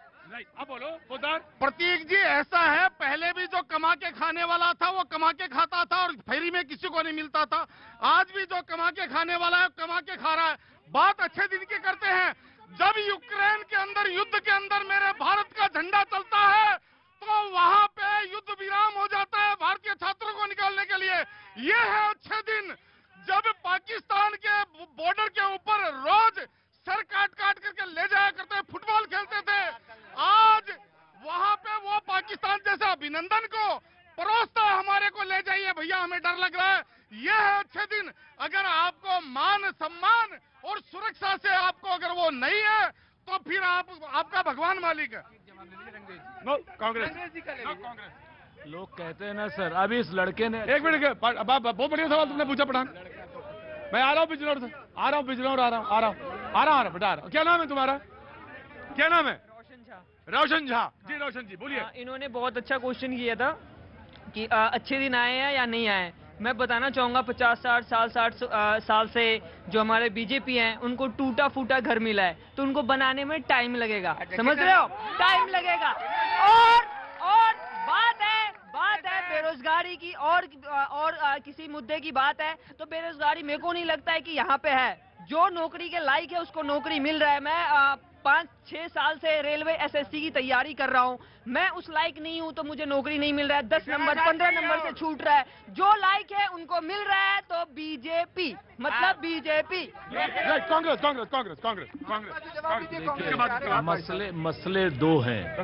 अब बोलो पोद्दार। प्रतीक जी ऐसा है, पहले भी जो कमा के खाने वाला था वो कमा के खाता था और फ्री में किसी को नहीं मिलता था। आज भी जो कमा के खाने वाला है कमा के खा रहा है। बात अच्छे दिन की करते हैं। जब यूक्रेन के अंदर, युद्ध के अंदर मेरे भारत का झंडा चलता है तो वहां पे युद्ध विराम हो जाता है भारतीय छात्रों को निकालने के लिए। ये है अच्छे दिन। जब पाकिस्तान के बॉर्डर के ऊपर रोज सर काट करके ले जाया करते, फुटबॉल खेलते थे, आज वहां पे वो पाकिस्तान जैसे अभिनंदन को परोसता है, हमारे को ले जाइए भैया, हमें डर लग रहा है। ये है अच्छे दिन। अगर आपको मान सम्मान और सुरक्षा से आपको अगर वो नहीं है तो फिर आपका भगवान मालिक है। कांग्रेस। लोग कहते हैं ना सर, अभी इस लड़के ने एक मिनट, बहुत बढ़िया सवाल तुमने पूछा पठान। मैं आ रहा हूँ बिजनौर से, आ रहा हूँ बेटा। क्या नाम है तुम्हारा? क्या नाम है? रोशन झा। जी रोशन जी बोलिए। इन्होंने बहुत अच्छा क्वेश्चन किया था कि अच्छे दिन आए हैं या नहीं आए। मैं बताना चाहूंगा 50-60 साल से जो हमारे बीजेपी हैं उनको टूटा फूटा घर मिला है, तो उनको बनाने में टाइम लगेगा। समझ रहे हो? टाइम लगेगा। और बात है बेरोजगारी की और किसी मुद्दे की बात है तो बेरोजगारी मेरे को नहीं लगता है कि यहाँ पे है। जो नौकरी के लायक है उसको नौकरी मिल रहा है। मैं 5-6 साल से रेलवे एसएससी की तैयारी कर रहा हूँ। मैं उस लायक नहीं हूँ तो मुझे नौकरी नहीं मिल रहा है। 10 नंबर 15 नंबर से छूट रहा है। जो लायक है उनको मिल रहा है तो बीजेपी मतलब बीजेपी। कांग्रेस कांग्रेस कांग्रेस कांग्रेस कांग्रेस। मसले दो हैं।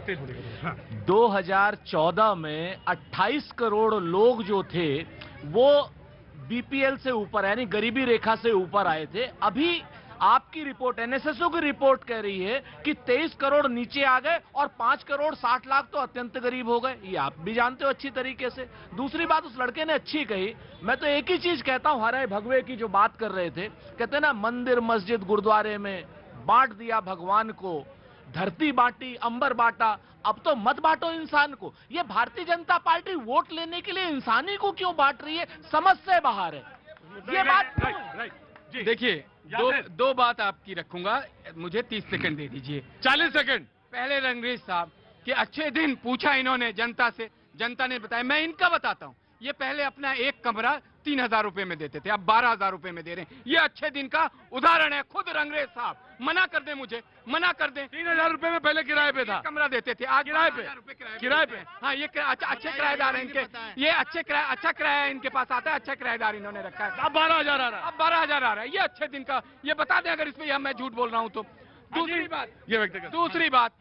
2014 में 28 करोड़ लोग जो थे वो बीपीएल से ऊपर यानी गरीबी रेखा से ऊपर आए थे। अभी आपकी रिपोर्ट एनएसएसओ की रिपोर्ट कह रही है कि 23 करोड़ नीचे आ गए और 5 करोड़ 60 लाख तो अत्यंत गरीब हो गए। ये आप भी जानते हो अच्छी तरीके से। दूसरी बात उस लड़के ने अच्छी कही। मैं तो एक ही चीज कहता हूं, हरे भगवे की जो बात कर रहे थे, कहते ना मंदिर मस्जिद गुरुद्वारे में बांट दिया भगवान को, धरती बांटी अंबर बांटा, अब तो मत बांटो इंसान को। ये भारतीय जनता पार्टी वोट लेने के लिए इंसानी को क्यों बांट रही है, समझ से बाहर है ये बात। देखिए दो बात आपकी रखूंगा, मुझे 30 सेकंड दे दीजिए। 40 सेकंड। पहले रंगरेज साहब कि अच्छे दिन पूछा इन्होंने जनता से, जनता ने बताया। मैं इनका बताता हूँ, ये पहले अपना एक कमरा 3000 रुपए में देते थे, अब 12000 रुपए में दे रहे हैं। ये अच्छे दिन का उदाहरण है। खुद रंगरेज साहब मना कर दे, मुझे मना कर दे। 3000 रुपए में पहले किराए पे था, कमरा देते थे, आज किराए पे किराए पे। हाँ ये अच्छे किराएदार हैं इनके, ये अच्छा किराया इनके पास आता है, अच्छा किराएदार इन्होंने रखा है। अब 12000 आ रहा है, अब 12000 आ रहा है। ये अच्छे दिन का, ये बता दें अगर इसमें मैं झूठ बोल रहा हूँ तो। दूसरी बात, ये व्यक्तिगत दूसरी बात,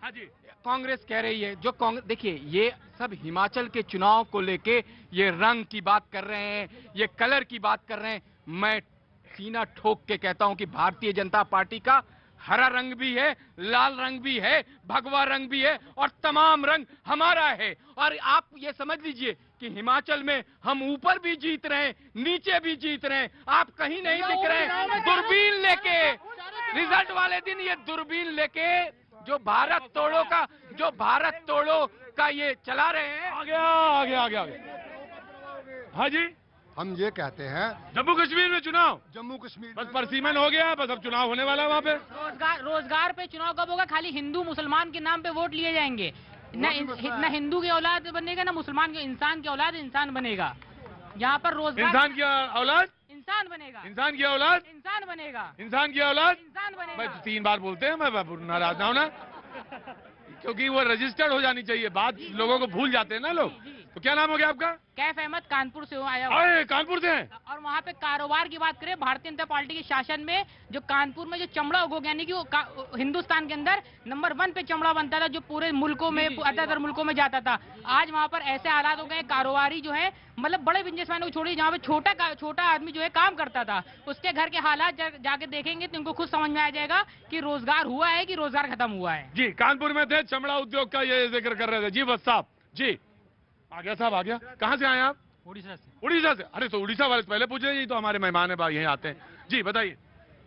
कांग्रेस कह रही है जो कांग्रेस, देखिए ये सब हिमाचल के चुनाव को लेके ये रंग की बात कर रहे हैं, ये कलर की बात कर रहे हैं। मैं सीना ठोक के कहता हूं कि भारतीय जनता पार्टी का हरा रंग भी है, लाल रंग भी है, भगवा रंग भी है और तमाम रंग हमारा है। और आप ये समझ लीजिए कि हिमाचल में हम ऊपर भी जीत रहे हैं, नीचे भी जीत रहे हैं। आप कहीं नहीं दिख रहे हैं। दूरबीन लेके रिजल्ट वाले दिन ये दूरबीन लेके जो भारत तोड़ो का ये चला रहे हैं। आगे। हाँ जी, हम ये कहते हैं जम्मू कश्मीर में चुनाव, जम्मू कश्मीर बस परसीमन हो गया, बस अब चुनाव होने वाला है वहाँ पे। रोजगार पे चुनाव कब होगा? खाली हिंदू मुसलमान के नाम पे वोट लिए जाएंगे। न हिंदू की औलाद बनेगा, ना मुसलमान के, इंसान की औलाद इंसान बनेगा। यहाँ पर रोजगार, इंसान की औलाद इंसान बनेगा, इंसान की औलाद इंसान बनेगा, इंसान की औलाद इंसान बनेगा। मैं 3 बार बोलते हैं, मैं नाराज ना होना, क्योंकि वो रजिस्टर्ड हो जानी चाहिए। बात लोगों को भूल जाते हैं ना लोग। तो क्या नाम हो गया आपका? कैफ अहमद, कानपुर से आया हुआ। अरे कानपुर से हैं। और वहाँ पे कारोबार की बात करें, भारतीय जनता पार्टी के शासन में जो कानपुर में जो चमड़ा उद्योग, यानी कि वो हिंदुस्तान के अंदर नंबर 1 पे चमड़ा बनता था, जो पूरे मुल्कों में, अदर मुल्कों में जाता था। आज वहाँ पर ऐसे हालात हो गए, कारोबारी जो है, मतलब बड़े बिजनेसमैन को छोड़िए, जहाँ पे छोटा आदमी जो है काम करता था, उसके घर के हालात जाके देखेंगे तो इनको खुद समझ में आ जाएगा कि रोजगार हुआ है कि रोजगार खत्म हुआ है। जी, कानपुर में थे, चमड़ा उद्योग का ये जिक्र कर रहे थे। जी बस साहब, जी आ गया साहब, आ गया। कहाँ से आए आप? उड़ीसा से। उड़ीसा से? अरे तो उड़ीसा वाले पहले पूछे, ये तो हमारे मेहमान है भाई, यहीं आते हैं। जी बताइए।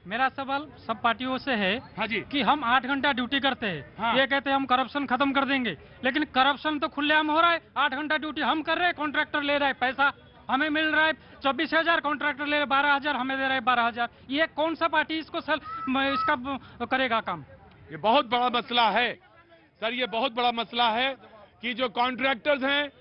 मेरा सवाल सब पार्टियों से है। हाँ जी। कि हम 8 घंटा ड्यूटी करते हैं। हाँ। ये कहते हैं हम करप्शन खत्म कर देंगे, लेकिन करप्शन तो खुलेआम हो रहा है। 8 घंटा ड्यूटी हम कर रहे हैं, कॉन्ट्रैक्टर ले रहा है पैसा, हमें मिल रहा है 24,000, कॉन्ट्रैक्टर ले रहे 12,000, हमें दे रहा है 12,000। ये कौन सा पार्टी इसको इसका करेगा काम? ये बहुत बड़ा मसला है सर, ये बहुत बड़ा मसला है कि जो कॉन्ट्रैक्टर्स हैं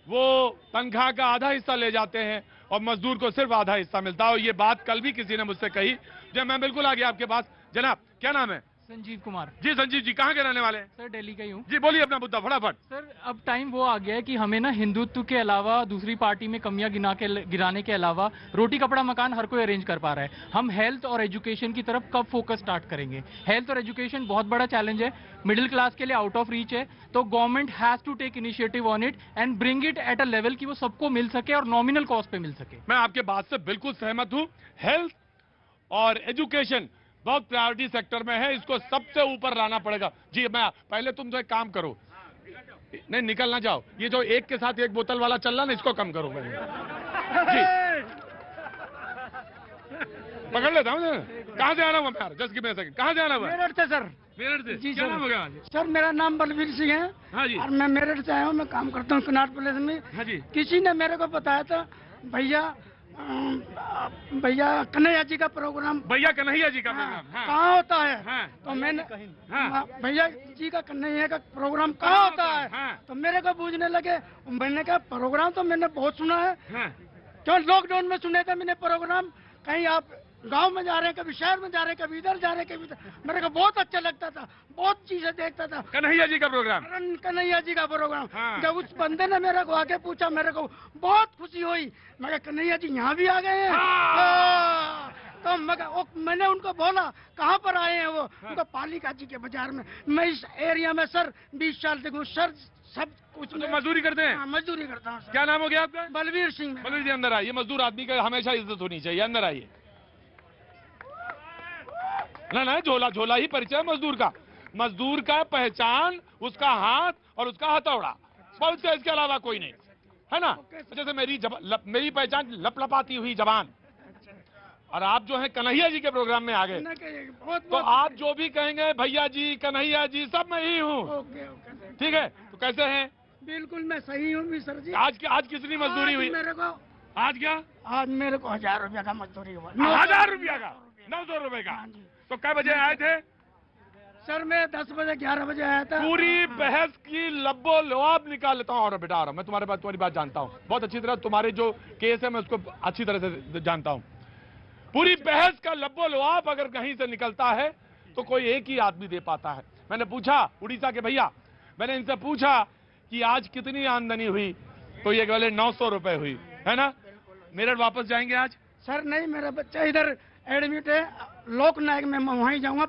वो तनख्वाह का आधा हिस्सा ले जाते हैं और मजदूर को सिर्फ आधा हिस्सा मिलता है। और ये बात कल भी किसी ने मुझसे कही, जब मैं बिल्कुल आ गया आपके पास। जनाब क्या नाम है? संजीव कुमार। जी संजीव जी, कहाँ के रहने वाले हैं? सर दिल्ली का ही हूँ। जी बोलिए अपना मुद्दा फटाफट। सर अब टाइम वो आ गया है कि हमें ना हिंदुत्व के अलावा दूसरी पार्टी में कमियां गिराने के अलावा रोटी कपड़ा मकान हर कोई अरेंज कर पा रहा है। हम हेल्थ और एजुकेशन की तरफ कब फोकस स्टार्ट करेंगे? हेल्थ और एजुकेशन बहुत बड़ा चैलेंज है, मिडिल क्लास के लिए आउट ऑफ रीच है। तो government has to take initiative on it and bring it at a level कि वो सबको मिल सके और नॉमिनल कॉस्ट पे मिल सके। मैं आपके बात से बिल्कुल सहमत हूँ। हेल्थ और एजुकेशन बहुत प्रायोरिटी सेक्टर में है, इसको सबसे ऊपर लाना पड़ेगा। जी मैं पहले तुम तो एक काम करो, नहीं निकल ना जाओ, ये जो एक के साथ एक बोतल वाला चल रहा ना, इसको कम करो। जी पकड़ लेता हूँ। कहाँ से आना हुआ मैं? Just give me a second. कहाँ से आना हुआ? मेरठ से सर। मेरठ से? जी क्या सर। नाम हो गया? सर मेरा नाम बलवीर सिंह है। हाँ जी। और मैं मेरठ से आया हूँ, मैं काम करता हूँ कनाट पैलेस में। हाँ जी। किसी ने मेरे को बताया था भैया भैया कन्हैया जी का प्रोग्राम, भैया कन्हैया जी का प्रोग्राम कहाँ होता है? तो मैंने हाँ। भैया जी का कन्हैया का प्रोग्राम कहाँ होता है? तो मेरे को पूछने लगे, मैंने कहा प्रोग्राम तो मैंने बहुत सुना है, क्यों लॉकडाउन में सुने थे मैंने प्रोग्राम, कहीं आप गांव में जा रहे हैं, कभी शहर में जा रहे हैं, कभी इधर जा रहे हैं, कभी इधर। मेरे को बहुत अच्छा लगता था, बहुत चीजें देखता था। कन्हैया जी का प्रोग्राम, कन्हैया जी का प्रोग्राम। जब उस बंदे ने मेरे को आके पूछा, मेरे को बहुत खुशी हुई। मैं कहा कन्हैया जी यहाँ भी आ गए हैं। तो मैंने उनको बोला कहाँ पर आए हैं वो? उनको पालिका जी के बाजार में। मैं इस एरिया में सर 20 साल से हूँ सर, सब कुछ तो मजदूरी करते हैं? मजदूरी करता हूँ। क्या नाम हो गया आपका? बलवीर सिंह। बलवीर जी अंदर आइए, मजदूर आदमी का हमेशा इज्जत होनी चाहिए, अंदर आइए। ना झोला झोला ही परिचय मजदूर का। मजदूर का पहचान उसका हाथ और उसका हथौड़ा, बहुत से, इसके अलावा कोई नहीं है ना। जैसे मेरी पहचान लपलपाती हुई जबान, और आप जो है कन्हैया जी के प्रोग्राम में आ गए, तो आप जो भी कहेंगे भैया जी कन्हैया जी सब मैं ही हूँ। ठीक है, तो कैसे हैं? बिल्कुल मैं सही हूँ सर जी। आज कितनी मजदूरी हुई मेरे को? आज क्या? आज मेरे को 1000 रुपया का मजदूरी हुआ। 1000 रुपया का? 900 रुपए का? तो कै बजे आए थे? सर मैं 10 बजे 11 बजे आया था। पूरी बहस की लब्बो लुआब निकाल लेता हूँ। और बेटा आ रहा, मैं तुम्हारी बात जानता हूँ बहुत अच्छी तरह, तुम्हारे जो केस है मैं उसको अच्छी तरह से जानता हूँ। पूरी बहस का लब्बो लुआब अगर कहीं से निकलता है तो कोई एक ही आदमी दे पाता है। मैंने पूछा उड़ीसा के भैया, मैंने इनसे पूछा कि आज कितनी आमदनी हुई, तो ये बोले 900 रुपए हुई, है ना। मेरठ वापस जाएंगे आज? सर नहीं, मेरा बच्चा इधर एडमिट है लोकनायक में, मैं वहीं जाऊंगा।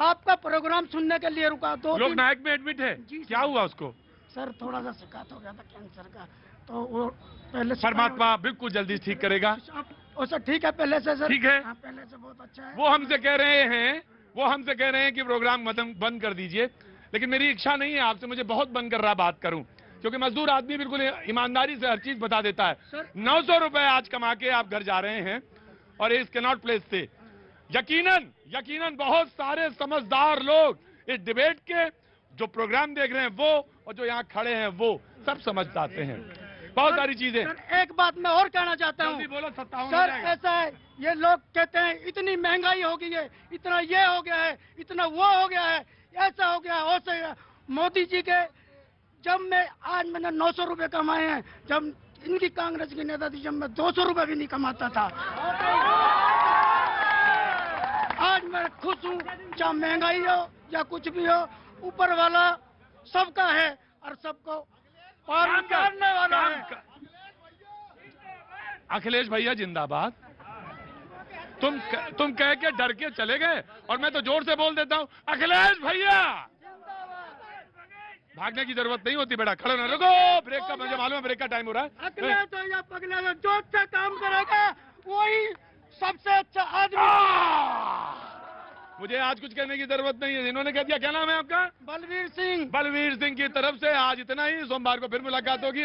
आपका प्रोग्राम सुनने के लिए रुका। तो लोकनायक में एडमिट है? क्या हुआ उसको? सर थोड़ा सा शिकायत हो गया था कैंसर का, तो वो पहले परमात्मा बिल्कुल जल्दी ठीक करेगा। सर ठीक है पहले से सर, ठीक है, पहले से बहुत अच्छा है। वो हमसे कह रहे हैं कि प्रोग्राम बंद कर दीजिए, लेकिन मेरी इच्छा नहीं है आपसे, मुझे बहुत मन कर रहा बात करूं, क्योंकि मजदूर आदमी बिल्कुल ईमानदारी से हर चीज बता देता है। 900 रुपए आज कमा के आप घर जा रहे हैं और इस कैनॉट प्लेस से यकीनन बहुत सारे समझदार लोग इस डिबेट के जो प्रोग्राम देख रहे हैं वो, और जो यहाँ खड़े हैं वो सब समझ जाते हैं बहुत सारी चीजें। एक बात मैं और कहना चाहता हूँ सर, ऐसा है ये लोग कहते हैं इतनी महंगाई हो गई है, इतना ये हो गया है, इतना वो हो गया है, ऐसा हो गया हो सकेगा। मोदी जी के जब आज मैंने 900 रुपए कमाए हैं, जब इनकी कांग्रेस की नेता थी जब मैं 200 रुपए भी नहीं कमाता था। आज मैं खुश हूँ, चाहे महंगाई हो या कुछ भी हो, ऊपर वाला सबका है और सबको पार करने वाला है। अखिलेश भैया जिंदाबाद। तुम कह के डर के चले गए और मैं तो जोर से बोल देता हूँ अखिलेश भैया। भागने की जरूरत नहीं होती बेटा, खड़े ना, रुको, ब्रेक का, मुझे मालूम है ब्रेक का टाइम हो रहा है। अखिलेश तो या पगला जो अच्छा काम करेगा वही सबसे अच्छा आदमी। मुझे आज कुछ कहने की जरूरत नहीं है, इन्होंने कह दिया। क्या नाम है आपका? बलवीर सिंह। बलवीर सिंह की तरफ से आज इतना ही, सोमवार को फिर मुलाकात होगी।